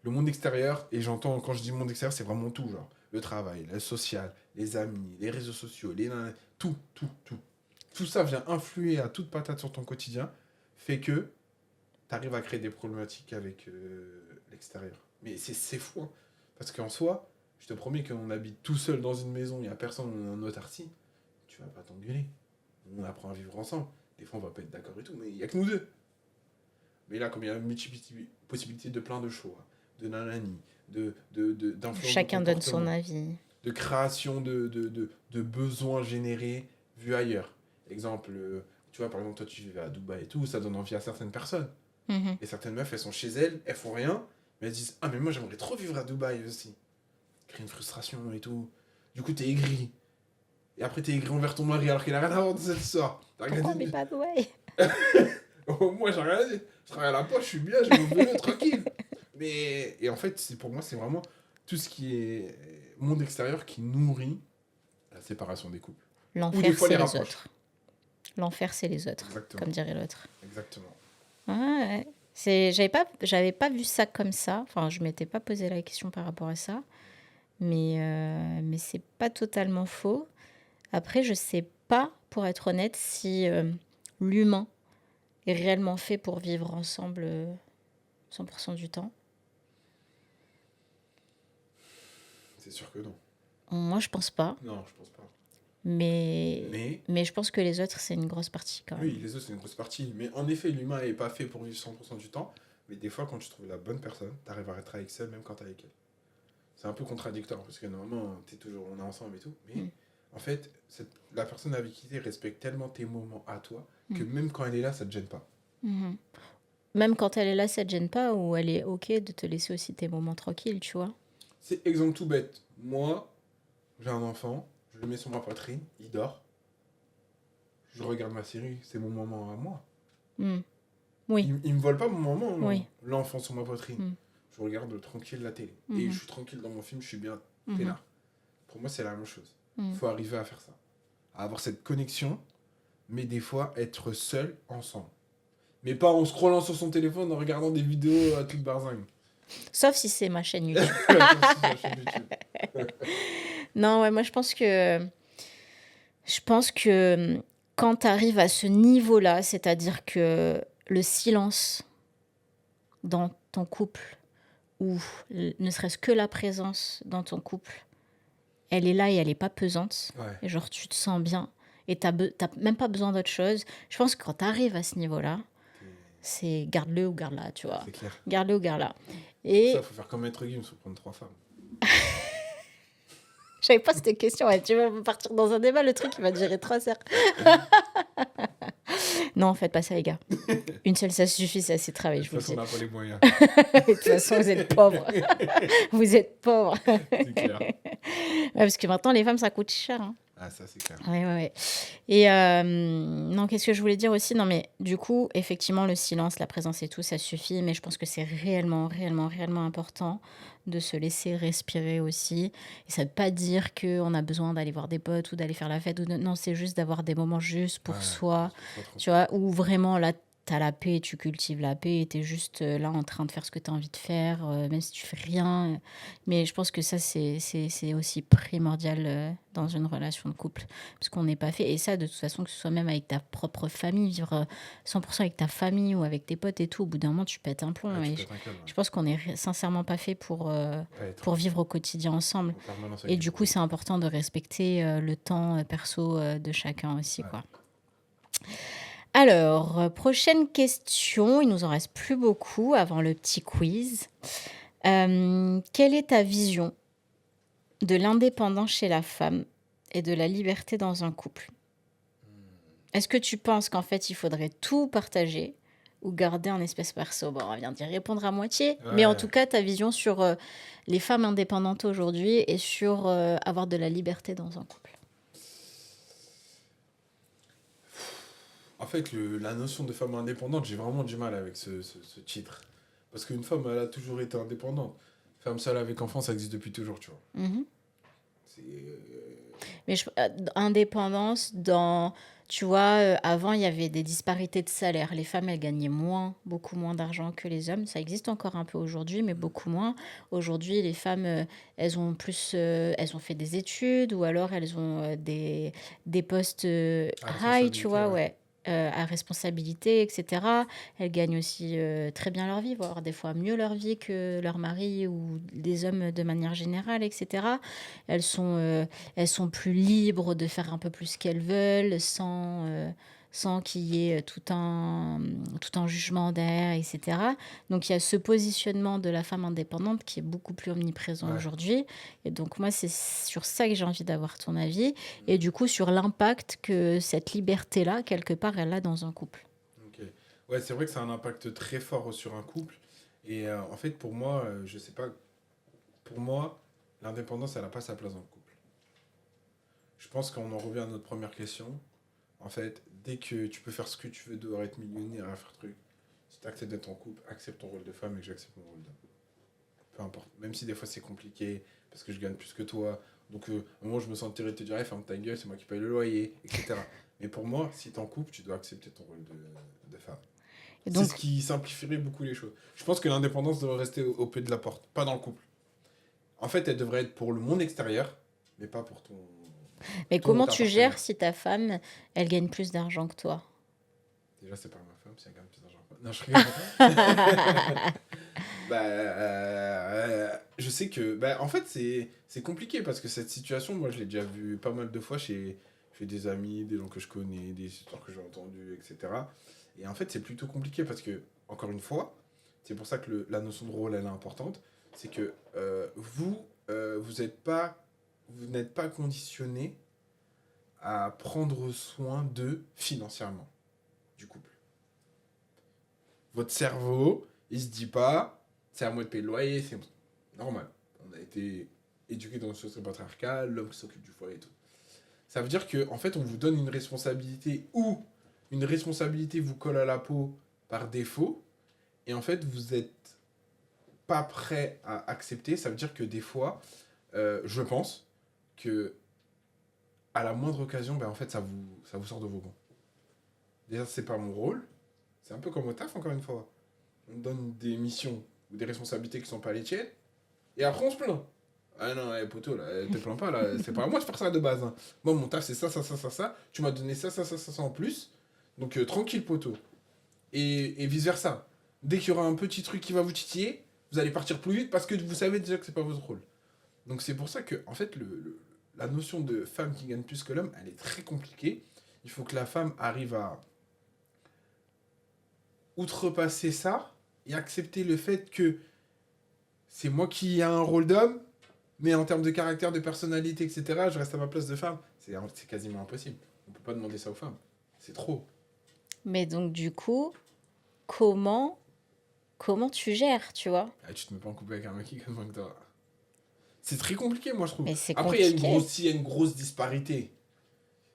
Le monde extérieur, et j'entends, quand je dis monde extérieur, c'est vraiment tout, genre. Le travail, le social, les amis, les réseaux sociaux, tout, tout, tout. Tout ça vient influer à toute patate sur ton quotidien, fait que tu arrives à créer des problématiques avec l'extérieur. Mais c'est fou, hein. Parce qu'en soi, je te promets qu'on habite tout seul dans une maison, il n'y a personne, on est en autarcie, tu vas pas t'engueuler. On apprend à vivre ensemble. Des fois, on va pas être d'accord et tout, mais il n'y a que nous deux. Mais là, comme il y a une multiplicité possibilité de plein de choix, de nanani, d'influence de Chacun donne son comportement, avis. de création de besoins générés vus ailleurs. Exemple, tu vois, par exemple, toi, tu vivais à Dubaï et tout, ça donne envie à certaines personnes. Mhm. Et certaines meufs, elles sont chez elles, elles font rien, mais elles disent, ah, mais moi, j'aimerais trop vivre à Dubaï aussi. Crée une frustration et tout. Du coup, t'es aigri. Et après, t'es aigri envers ton mari alors qu'il a rien à voir de cette histoire. T'as rien Pourquoi on met dit. pas de ouais? Moi, j'ai rien dit. Je travaille à la poche, je suis bien, j'ai mon vélo, tranquille. Mais, et en fait, pour moi, c'est vraiment tout ce qui est monde extérieur qui nourrit la séparation des couples. Ou des L'enfer, fois les c'est les rapproche. autres. L'enfer, c'est les autres, Exactement. comme dirait l'autre. Exactement. Ah ouais. J'avais pas vu ça comme ça. Enfin, je m'étais pas posé la question par rapport à ça. Mais c'est pas totalement faux. Après, je sais pas, pour être honnête, si l'humain est réellement fait pour vivre ensemble 100% du temps. C'est sûr que non. Moi, je pense pas. Non, je pense pas. Mais, Mais, mais je pense que les autres, c'est une grosse partie quand oui, même. les autres, c'est une grosse partie. Mais en effet, l'humain n'est pas fait pour vivre 100% du temps. Mais des fois, quand tu trouves la bonne personne, t'arrives à être avec seul même quand t'es avec elle. C'est un peu contradictoire parce que normalement, on est ensemble et tout. Mais Mm. en fait, la personne avec qui t'es respecte tellement tes moments à toi que Mm. même quand elle est là, ça te gêne pas. Mhm. Même quand elle est là, ça te gêne pas ou elle est ok de te laisser aussi tes moments tranquilles, tu vois. C'est exemple tout bête. Moi, j'ai un enfant, je le mets sur ma poitrine, il dort. je regarde ma série, c'est mon moment à moi. Hmm. Oui, Il me vole pas mon moment, oui. l'enfant sur ma poitrine. Hmm. Je regarde tranquille la télé. Et Mhm. je suis tranquille dans mon film, je suis bien Mhm. peinard. Pour moi, c'est la même chose. Hmm. Faut arriver à faire ça. À avoir cette connexion, mais des fois, être seul, ensemble. Mais pas en scrollant sur son téléphone, en regardant des vidéos à toute barzingue. Sauf si c'est ma chaîne YouTube. Sauf si c'est la chaîne YouTube. Non, ouais, moi je pense que quand tu arrives à ce niveau-là, c'est-à-dire que le silence dans ton couple ou ne serait-ce que la présence dans ton couple, elle est là et elle n'est pas pesante. Ouais, Et genre, tu te sens bien et t'as même pas besoin d'autre chose. Je pense que quand tu arrives à ce niveau-là, c'est garde-le ou garde-la, tu vois. c'est clair. Garde-le ou garde-la. Pour ça, Et il faut faire comme Maître Gims, faut prendre 3 femmes. je savais pas cette question. Ouais, tu vas partir dans un débat, le truc, il va durer 3 heures. Non, faites pas ça, les gars. Une seule, ça suffit, c'est assez de travail, De je toute vous le façon, dis. on n'a pas les moyens. De toute façon, vous êtes pauvres. Vous êtes pauvres. C'est clair. Ouais, parce que maintenant, les femmes, ça coûte cher. Hein. Ah, ça, c'est clair. Ouais, ouais, ouais. Et non, qu'est-ce que je voulais dire aussi? Non, mais du coup, effectivement, le silence, la présence et tout, ça suffit. Mais je pense que c'est réellement, réellement, réellement important de se laisser respirer aussi. Et ça ne veut pas dire qu'on a besoin d'aller voir des potes ou d'aller faire la fête. Non, c'est juste d'avoir des moments juste pour Ouais, soi. c'est pas trop Tu vois, où vraiment là, t'as la paix, tu cultives la paix, et t'es juste là en train de faire ce que t'as envie de faire, même si tu fais rien. Mais je pense que ça, c'est aussi primordial dans une relation de couple, parce qu'on n'est pas fait. Et ça, de toute façon, que ce soit même avec ta propre famille, vivre 100% avec ta famille ou avec tes potes et tout, au bout d'un moment, tu pètes un plomb. Ouais, tu Et pètes un câble. je pense qu'on est sincèrement pas fait Pas être pour vivre au quotidien ensemble. en permanence avec Et du du coup, bruit. c'est important de respecter le temps perso de chacun aussi, Ouais. quoi. Alors, prochaine question, il nous en reste plus beaucoup avant le petit quiz. Quelle est ta vision de l'indépendance chez la femme et de la liberté dans un couple? Est-ce que tu penses qu'en fait, il faudrait tout partager ou garder un espace perso? Bon, on vient d'y répondre à moitié, mais en Ouais. tout cas, ta vision sur les femmes indépendantes aujourd'hui et sur avoir de la liberté dans un couple. En fait, la notion de femme indépendante, j'ai vraiment du mal avec ce titre. Parce qu'une femme, elle a toujours été indépendante. Femme seule avec enfant, ça existe depuis toujours, tu vois. Mhm. C'est... Mais indépendance dans, tu vois, avant, il y avait des disparités de salaire. Les femmes, elles gagnaient moins, beaucoup moins d'argent que les hommes. Ça existe encore un peu aujourd'hui, mais beaucoup moins. Aujourd'hui, les femmes, elles ont plus, elles ont fait des études ou alors elles ont des postes À high, tu responsabilité, vois, ouais. ouais. À responsabilité, etc. Elles gagnent aussi très bien leur vie, voire des fois mieux leur vie que leur mari ou les hommes de manière générale, etc. Elles sont plus libres de faire un peu plus ce qu'elles veulent sans qu'il y ait tout un jugement derrière, etc. Donc il y a ce positionnement de la femme indépendante qui est beaucoup plus omniprésent Ouais. aujourd'hui. Et donc moi, c'est sur ça que j'ai envie d'avoir ton avis. Et du coup, sur l'impact que cette liberté-là, quelque part, elle a dans un couple. Ok. Ouais, c'est vrai que ça a un impact très fort sur un couple. Et en fait, pour moi, je sais pas, pour moi, l'indépendance, elle n'a pas sa place dans le couple. Je pense qu'on en revient à notre première question. En fait, dès que tu peux faire ce que tu veux, dehors être millionnaire, à faire truc, si tu acceptes d'être en couple, accepte ton rôle de femme et que j'accepte mon rôle d'homme. Peu importe. Même si des fois c'est compliqué, parce que je gagne plus que toi. Donc, au moment où je me sentirais de te dire, hey, ferme ta gueule, c'est moi qui paye le loyer, etc. Mais pour moi, si t'es en couple, tu dois accepter ton rôle de femme. Et C'est donc, ce qui simplifierait beaucoup les choses. Je pense que l'indépendance devrait rester au pied de la porte, pas dans le couple. En fait, elle devrait être pour le monde extérieur, mais pas pour mais ton ou comment ta tu gères partenaire. si ta femme, elle gagne plus d'argent que toi? Déjà, c'est pas ma femme, c'est un gars plus d'argent. Non, je rigole. Bah, je sais que, bah, en fait, c'est compliqué parce que cette situation, moi, je l'ai déjà vue pas mal de fois chez des amis, des gens que je connais, des histoires que j'ai entendues, etc. Et en fait, c'est plutôt compliqué parce que, encore une fois, c'est pour ça que la notion de rôle, elle est importante. C'est que vous n'êtes pas conditionné à prendre soin d'eux financièrement, du couple. Votre cerveau, il se dit pas, c'est à moi de payer le loyer, c'est normal. On a été éduqué dans une société patriarcale, l'homme qui s'occupe du foyer et tout. Ça veut dire que en fait, on vous donne une responsabilité ou une responsabilité vous colle à la peau par défaut, et en fait, vous êtes pas prêt à accepter. Ça veut dire que des fois, je pense que à la moindre occasion, ben, en fait, ça vous sort de vos gonds. Déjà, c'est pas mon rôle. C'est un peu comme au taf, encore une fois. On donne des missions ou des responsabilités qui sont pas les tiennes, et après, on se plaint. Ah non, poto, là, te plains pas, là, c'est pas à moi de faire ça de base. Hein. Moi, mon taf, c'est ça, ça, ça, ça, ça. Tu m'as donné ça, ça, ça, ça, ça en plus. Donc, tranquille, poto. Et vice-versa. Dès qu'il y aura un petit truc qui va vous titiller, vous allez partir plus vite parce que vous savez déjà que c'est pas votre rôle. Donc, c'est pour ça que, en fait, la notion de femme qui gagne plus que l'homme, elle est très compliquée. Il faut que la femme arrive à outrepasser ça et accepter le fait que c'est moi qui ai un rôle d'homme, mais en termes de caractère, de personnalité, etc., je reste à ma place de femme. C'est quasiment impossible. On peut pas demander ça aux femmes. C'est trop. Mais donc, du coup, comment, comment tu gères, tu vois? Ah, tu te mets pas en couple avec un mec qui gagne moins que toi. C'est très compliqué, moi, je trouve. Mais c'est Après, compliqué. s'il y a une grosse disparité,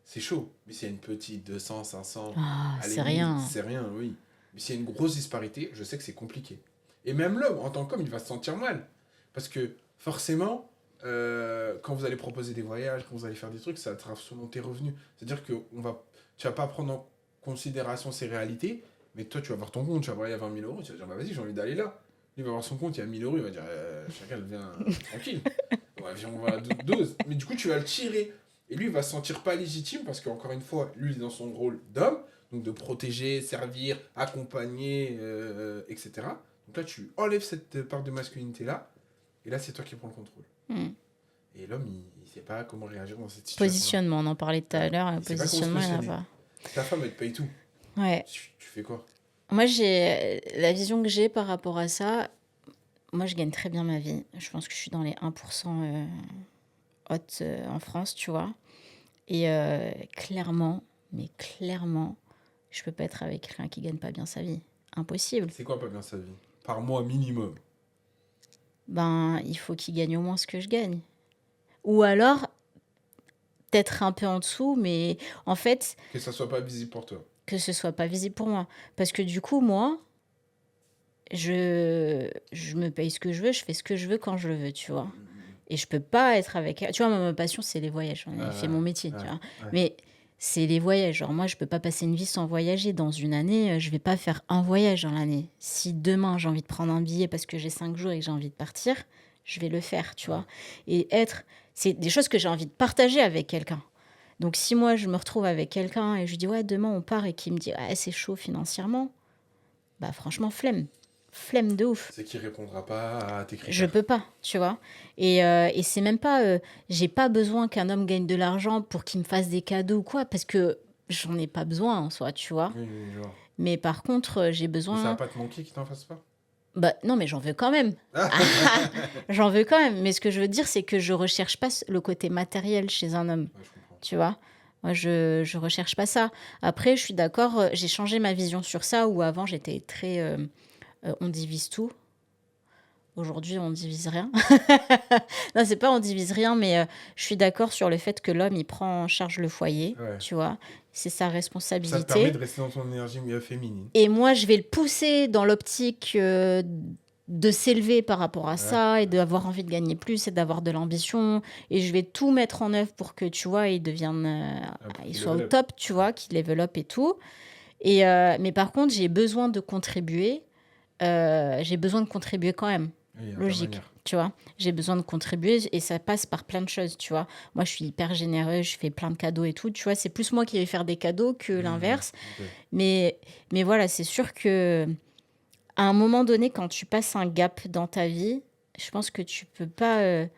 c'est chaud. Mais s'il y a une petite, 200, 500, Ah, allez, c'est 1000, rien. c'est rien, oui. Mais s'il y a une grosse disparité, je sais que c'est compliqué. Et même l'homme, en tant qu'homme, il va se sentir mal. Parce que, forcément, quand vous allez proposer des voyages, quand vous allez faire des trucs, ça sera selon tes revenus. C'est-à-dire que tu vas pas prendre en considération ces réalités, mais toi, tu vas voir ton compte, tu vas voir, il y a 20 000 euros, tu vas dire, bah vas-y, j'ai envie d'aller là. Lui va voir son compte, il y a 1000 euros, il va dire, chacun vient tranquille. Ouais, viens, on va à 12. Mais du coup, tu vas le tirer. Et lui, il va se sentir pas légitime parce qu'encore une fois, lui, il est dans son rôle d'homme, donc de protéger, servir, accompagner, etc. Donc là, tu enlèves cette part de masculinité-là, et là, c'est toi qui prends le contrôle. Hmm. Et l'homme, il sait pas comment réagir dans cette situation-là. Positionnement, on en parlait tout à Ouais. l'heure. Il sait pas comment se Positionnement, il n'y en a positionner. pas. Ta femme, elle te paye tout. Ouais. Tu fais quoi? Moi, j'ai la vision que j'ai par rapport à ça. Moi, je gagne très bien ma vie. Je pense que je suis dans les 1% hautes en France, tu vois. Et clairement, mais clairement, je peux pas être avec quelqu'un qui gagne pas bien sa vie. Impossible. C'est quoi pas bien sa vie? Par mois minimum. Ben, il faut qu'il gagne au moins ce que je gagne. Ou alors, peut-être un peu en dessous, mais en fait, Que ça soit pas visible pour toi. que ce soit pas visible pour moi. Parce que du coup, moi, je me paye ce que je veux, je fais ce que je veux quand je le veux, tu vois. Et je peux pas être avec... Tu vois, ma passion, c'est les voyages. J'en ai fait mon métier, tu vois. Ouais. Mais c'est les voyages. Genre, moi, je peux pas passer une vie sans voyager. Dans une année, je vais pas faire un voyage dans l'année. Si demain, j'ai envie de prendre un billet parce que j'ai 5 jours et que j'ai envie de partir, je vais le faire, tu vois. Et c'est des choses que j'ai envie de partager avec quelqu'un. Donc, si moi, je me retrouve avec quelqu'un et je lui dis, ouais, demain, on part, et qu'il me dit, ouais, c'est chaud financièrement, bah, franchement, flemme. Flemme de ouf. C'est qu'il répondra pas à tes critères. Je peux pas, tu vois. Et c'est même pas... j'ai pas besoin qu'un homme gagne de l'argent pour qu'il me fasse des cadeaux ou quoi, parce que j'en ai pas besoin en soi, tu vois. Oui, genre. Mais par contre, j'ai Mais ça va besoin... pas te manquer qu'il t'en fasse pas? Bah non, mais j'en veux quand même. J'en veux quand même. Mais ce que je veux dire, c'est que je recherche pas le côté matériel chez un homme, Ouais, je comprends. tu vois. Moi, je recherche pas ça. Après, je suis d'accord, j'ai changé ma vision sur ça, où avant, j'étais très... on divise tout. Aujourd'hui, on divise rien. Non, c'est pas on divise rien, mais je suis d'accord sur le fait que l'homme, il prend en charge le foyer, Ouais. tu vois. C'est sa Ça te permet responsabilité. de rester dans ton énergie féminine. Et moi, je vais le pousser dans l'optique de s'élever par rapport à ça et d'avoir envie de gagner plus et d'avoir de l'ambition. Et je vais tout mettre en œuvre pour que, tu vois, il devienne... Pour il qu'il soit au développe. top, tu vois, qu'il développe et tout. Et, mais par contre, j'ai besoin de contribuer. J'ai besoin de contribuer quand même. Oui, à ta Logique, manière. tu vois. J'ai besoin de contribuer et ça passe par plein de choses, tu vois. Moi, je suis hyper généreuse, je fais plein de cadeaux et tout, tu vois. C'est plus moi qui vais faire des cadeaux que l'inverse. Ok. Mais voilà, c'est sûr que à un moment donné, quand tu passes un gap dans ta vie, je pense que tu peux pas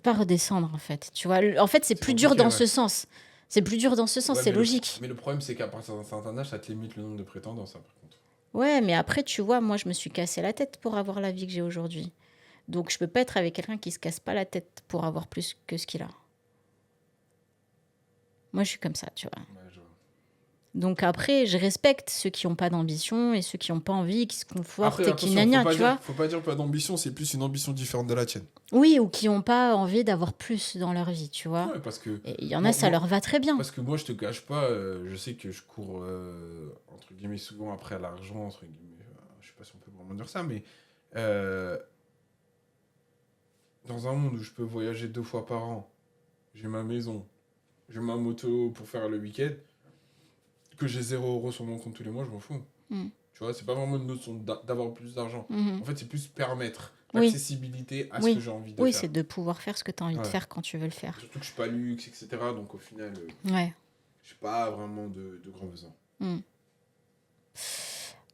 redescendre, en fait. Tu vois, en fait, c'est C'est plus dur compliqué, dans ouais. ce sens. C'est plus dur dans ce sens, Ouais, c'est mais logique. mais le problème, c'est qu'à partir d'un certain âge, ça te limite le nombre de prétendants, ça, par contre. Ouais, mais après, tu vois, moi, je me suis cassé la tête pour avoir la vie que j'ai aujourd'hui. Donc, je peux pas être avec quelqu'un qui se casse pas la tête pour avoir plus que ce qu'il a. Moi, je suis comme ça, tu vois. Ouais, je vois. Donc après, je respecte ceux qui ont pas d'ambition et ceux qui ont pas envie, qui se confortent Après, et qui attention, gna tu vois? faut pas dire pas d'ambition, c'est plus une ambition différente de la tienne. Oui, ou qui ont pas envie d'avoir plus dans leur vie, tu vois? Ouais, parce que Et il y en a, moi, ça moi, leur va très bien. parce que moi, je te cache pas, je sais que je cours, entre guillemets, souvent après l'argent, entre guillemets. Je sais pas si on peut vraiment dire ça, mais euh, dans un monde où je peux voyager 2 fois par an, j'ai ma maison, j'ai ma moto pour faire le week-end, que j'ai 0 € sur mon compte tous les mois, je m'en fous. Mmh. Tu vois, c'est pas vraiment une notion d'avoir plus d'argent. Mmh. En fait, c'est plus permettre Oui, l'accessibilité à ce que oui. j'ai envie de Oui, faire. c'est de pouvoir faire ce que tu as envie de Ouais. faire quand tu veux le faire. Surtout que je suis pas luxe, etc. Donc au final, Ouais. j'ai pas vraiment de grands besoins. Mmh.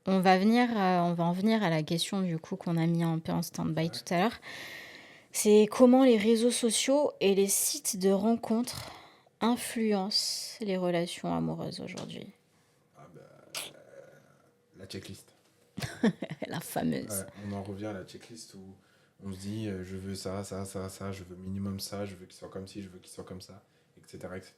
On va en venir à la question du coup qu'on a mis un peu en stand-by Ouais. tout à l'heure. C'est comment les réseaux sociaux et les sites de rencontres influencent les relations amoureuses aujourd'hui. Ah bah, la checklist. La fameuse. Ouais, on en revient à la checklist où on se dit je veux ça, ça, ça, ça, je veux minimum ça, je veux qu'il soit comme ci, je veux qu'il soit comme ça, etc. etc.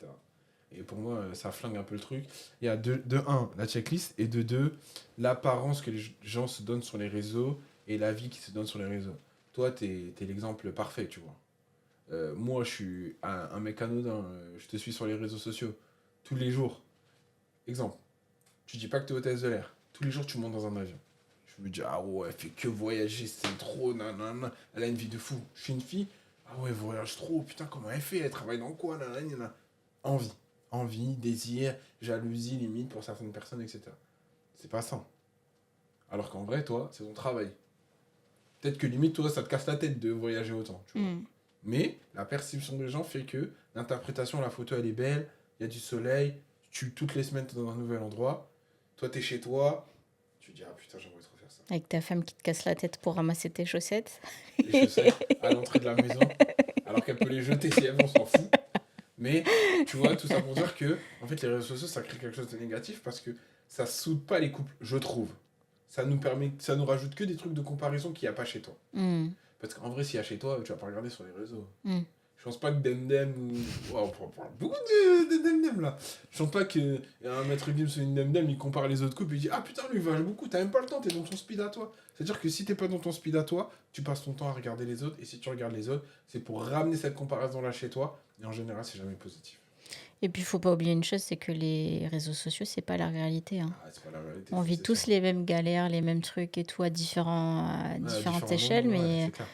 Et pour moi, ça flingue un peu le truc. Il y a de un, la checklist, et de deux, l'apparence que les gens se donnent sur les réseaux et la vie qui se donne sur les réseaux. Toi, t'es l'exemple parfait, tu vois. Moi, je suis un mec anodin, je te suis sur les réseaux sociaux tous les jours. Exemple, tu dis pas que t'es hôtesse de l'air. Tous les jours, tu montes dans un avion. Je me dis, ah ouais, elle fait que voyager, c'est trop, nanana. Elle a une vie de fou. Je suis une fille, ah ouais, elle voyage trop, putain, comment elle fait? Elle travaille dans quoi, nanana. Envie. Envie, désir, jalousie, limite pour certaines personnes, etc. C'est pas ça. Alors qu'en vrai, toi, c'est ton travail. Peut-être que limite, toi, ça te casse la tête de voyager autant, tu vois. Mm. Mais la perception des gens fait que l'interprétation, la photo, elle est belle, il y a du soleil, toutes les semaines, tu es dans un nouvel endroit. Toi, tu es chez toi, tu dis, ah putain, j'aimerais trop faire ça. Avec ta femme qui te casse la tête pour ramasser tes chaussettes. Les chaussettes à l'entrée de la maison, alors qu'elle peut les jeter si elle veut, on s'en fout. Mais tu vois, tout ça pour dire que en fait, les réseaux sociaux, ça crée quelque chose de négatif parce que ça soude pas les couples, je trouve. Ça nous rajoute que des trucs de comparaison qu'il n'y a pas chez toi. Mm. Parce qu'en vrai, s'il y a chez toi, tu vas pas regarder sur les réseaux. Mm. Je pense pas que Demdem ou. Oh, on parle beaucoup de Demdem là. Je pense pas que un maître Gims ou une Demdem, il compare les autres couples et il dit, ah putain, lui il voyage beaucoup, t'as même pas le temps, t'es dans ton speed à toi. C'est-à-dire que si t'es pas dans ton speed à toi, tu passes ton temps à regarder les autres, et si tu regardes les autres, c'est pour ramener cette comparaison là chez toi, et en général, c'est jamais positif. Et puis, il faut pas oublier une chose, c'est que les réseaux sociaux, c'est pas la réalité, hein. Ah, c'est pas la réalité, On ça, vit c'est tous sûr. les mêmes galères, les mêmes trucs et tout à Ouais, différentes différents échelles, moments, ouais, c'est clair.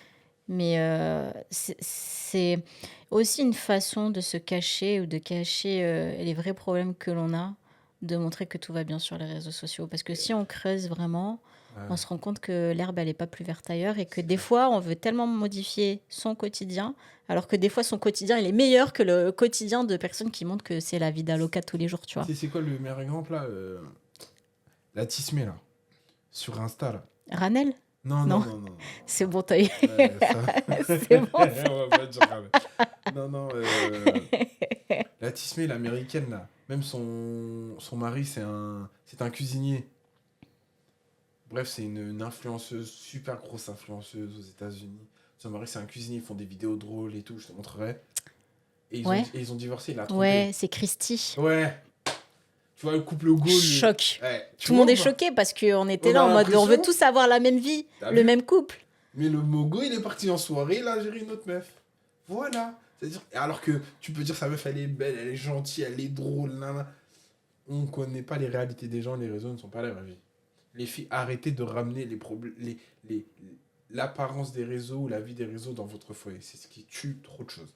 mais c'est aussi une façon de se cacher ou de cacher les vrais problèmes que l'on a, de montrer que tout va bien sur les réseaux sociaux. Parce que si on creuse vraiment, on Ouais, se rend compte que l'herbe, elle n'est pas plus verte ailleurs et que c'est des clair. fois, on veut tellement modifier son quotidien, alors que des fois, son quotidien, il est meilleur que le quotidien de personnes qui montrent que c'est la vie d'Aloca tous les jours, tu vois. C'est quoi le meilleur exemple là La Tismé là, sur Insta là. Ranel? Non, non, Non, non, non, non. c'est bon, t'as eu. Ouais, ça. C'est bon, ça. On va pas dire grave. Non, non, la Tismé, l'américaine, là. Même son mari, c'est un cuisinier. Bref, c'est une influenceuse, super grosse influenceuse aux États-Unis. Son mari, c'est un cuisinier, ils font des vidéos drôles et tout, je te montrerai. Ouais, Et ils ont divorcé, il l'a trompé. ouais, c'est Christy. Ouais, tu vois, le couple Gaulle. Choc. Ouais, tu Tout le vois monde ou est pas? choqué parce qu'on était On là a en mode on veut l'impression, tous avoir la même vie, t'as le vu? même couple. Mais le Mogo, il est parti en soirée, il a géré une autre meuf. Voilà. C'est-à-dire, alors que tu peux dire sa meuf, elle est belle, elle est gentille, elle est drôle, nana. On connaît pas les réalités des gens, les réseaux ne sont pas la vraie vie. Les filles, arrêtez de ramener les problèmes, les, l'apparence des réseaux ou la vie des réseaux dans votre foyer. C'est ce qui tue trop de choses.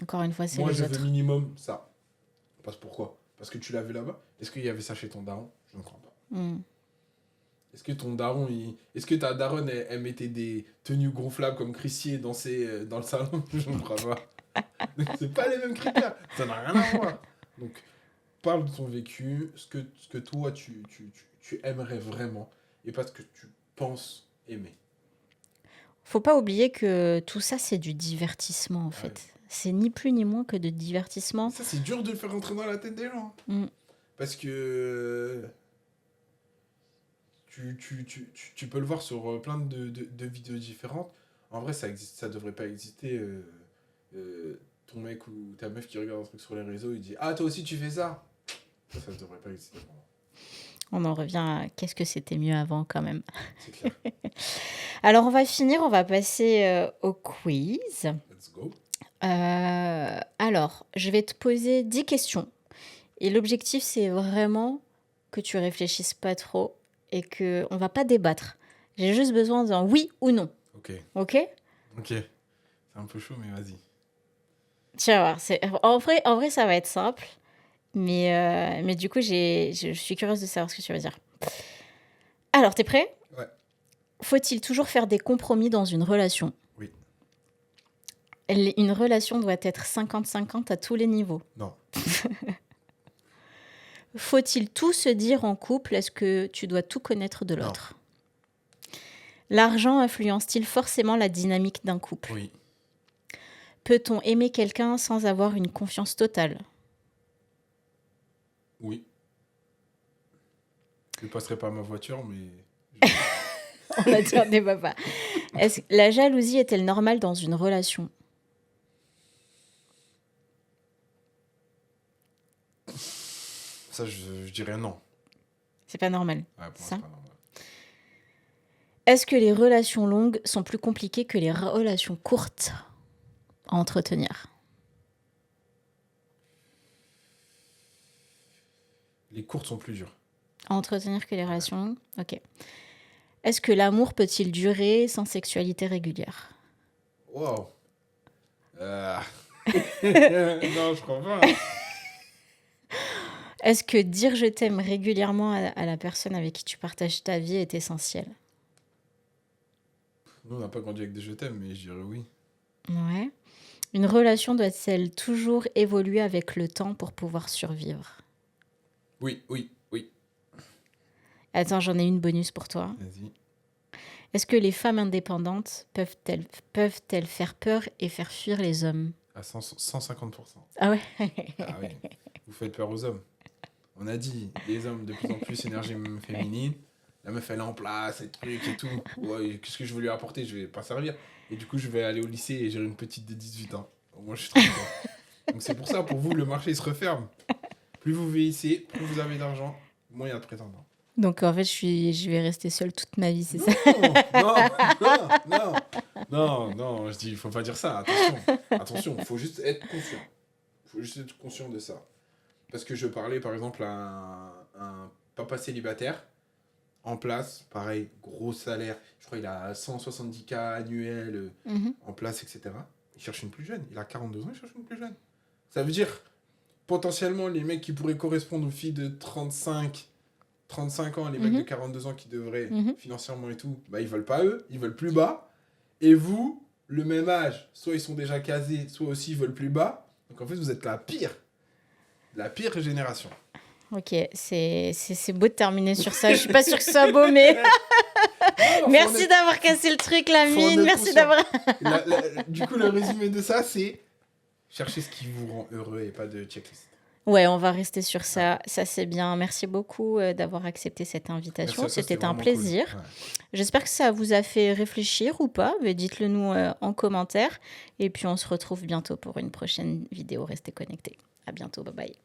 Encore une fois, c'est Moi, les je veux autres. minimum ça. Parce pourquoi? Parce que tu l'as vu là-bas. Est-ce qu'il y avait ça chez ton daron? Je ne crois pas. Mm. Est-ce que ton daron, est-ce que ta daronne, elle mettait des tenues gonflables comme Christier dans le salon? Je ne crois pas. Donc, c'est pas les mêmes critères. Ça n'a rien à voir. Donc, parle de ton vécu, ce que toi, tu aimerais vraiment, et pas ce que tu penses aimer. Faut pas oublier que tout ça, c'est du divertissement en Ah ouais. fait. C'est ni plus ni moins que de Et divertissement. ça, c'est dur de le faire rentrer dans la tête des gens. Mm. Parce que tu peux le voir sur plein de vidéos différentes. En vrai, ça existe, ça devrait pas exister. Ton mec ou ta meuf qui regarde un truc sur les réseaux, il dit, ah, toi aussi tu fais ça. Ça devrait pas exister pour moi. On en revient à qu'est-ce que c'était mieux avant quand même. C'est clair. Alors on va finir, on va passer au quiz. Let's go. Alors, je vais te poser 10 questions. Et l'objectif, c'est vraiment que tu réfléchisses pas trop et que on va pas débattre. J'ai juste besoin d'un oui ou non. Ok. Ok? C'est un peu chaud, mais vas-y. Tu vas voir. En vrai, ça va être simple. Mais du coup, je suis curieuse de savoir ce que tu vas dire. Alors, t'es prêt? Ouais. Faut-il toujours faire des compromis dans une relation? Oui. Une relation doit être 50-50 à tous les niveaux. Non. Faut-il tout se dire en couple? Est-ce que tu dois tout connaître de Non. l'autre? L'argent influence-t-il forcément la dynamique d'un couple? Oui. Peut-on aimer quelqu'un sans avoir une confiance totale? Oui. Je ne passerai pas ma voiture, mais... On va dire des papas. La jalousie est-elle normale dans une relation? Ça, je dirais non. C'est pas normal. Ouais, pour moi, Ça. c'est pas normal. Est-ce que les relations longues sont plus compliquées que les relations courtes à entretenir? Les courtes sont plus dures. À entretenir que les relations longues? Ok. Est-ce que l'amour peut-il durer sans sexualité régulière? Wow. Non, je crois pas. Est-ce que dire je t'aime régulièrement à la personne avec qui tu partages ta vie est essentiel? Nous, on n'a pas grandi avec des je t'aime, mais je dirais oui. Ouais. Une relation doit-elle toujours évoluer avec le temps pour pouvoir survivre? Oui. Attends, j'en ai une bonus pour toi. Vas-y. Est-ce que les femmes indépendantes peuvent-elles faire peur et faire fuir les hommes? À 150%. Ah ouais. Ah oui. Vous faites peur aux hommes. On a dit, les hommes, de plus en plus énergie féminine. La meuf, elle est en place, et trucs et tout. Ouais, qu'est-ce que je veux lui apporter? Je vais pas servir. Et du coup, je vais aller au lycée et gérer une petite de 18 ans. Moi, je suis trop content. Donc, c'est pour ça, pour vous, le marché il se referme. Plus vous vieillissez, plus vous avez d'argent, moins il y a de prétendants. Donc en fait, je vais rester seule toute ma vie, c'est ça? Non, je dis, il faut pas dire ça. Attention, il faut juste être conscient. Il faut juste être conscient de ça. Parce que je parlais, par exemple, à un papa célibataire, en place, pareil, gros salaire. Je crois qu'il a 170K annuels en place, etc. Il cherche une plus jeune. Il a 42 ans, il cherche une plus jeune. Ça veut dire, potentiellement, les mecs qui pourraient correspondre aux filles de 35 ans, les mecs de 42 ans qui devraient, financièrement et tout, bah ils veulent pas eux, ils veulent plus bas. Et vous, le même âge, soit ils sont déjà casés, soit aussi ils veulent plus bas. Donc en fait, vous êtes la pire génération. Ok, c'est beau de terminer sur ça. Je suis pas sûre que ce soit beau, mais merci d'avoir cassé le truc, la mine. Merci d'avoir... Du coup, le résumé de ça, c'est chercher ce qui vous rend heureux et pas de checklist. Ouais, on va rester sur ça. Ça, c'est bien. Merci beaucoup d'avoir accepté cette invitation. C'était un plaisir. Cool. Ouais. J'espère que ça vous a fait réfléchir ou pas. Mais dites-le nous en commentaire. Et puis, on se retrouve bientôt pour une prochaine vidéo. Restez connectés. À bientôt. Bye bye.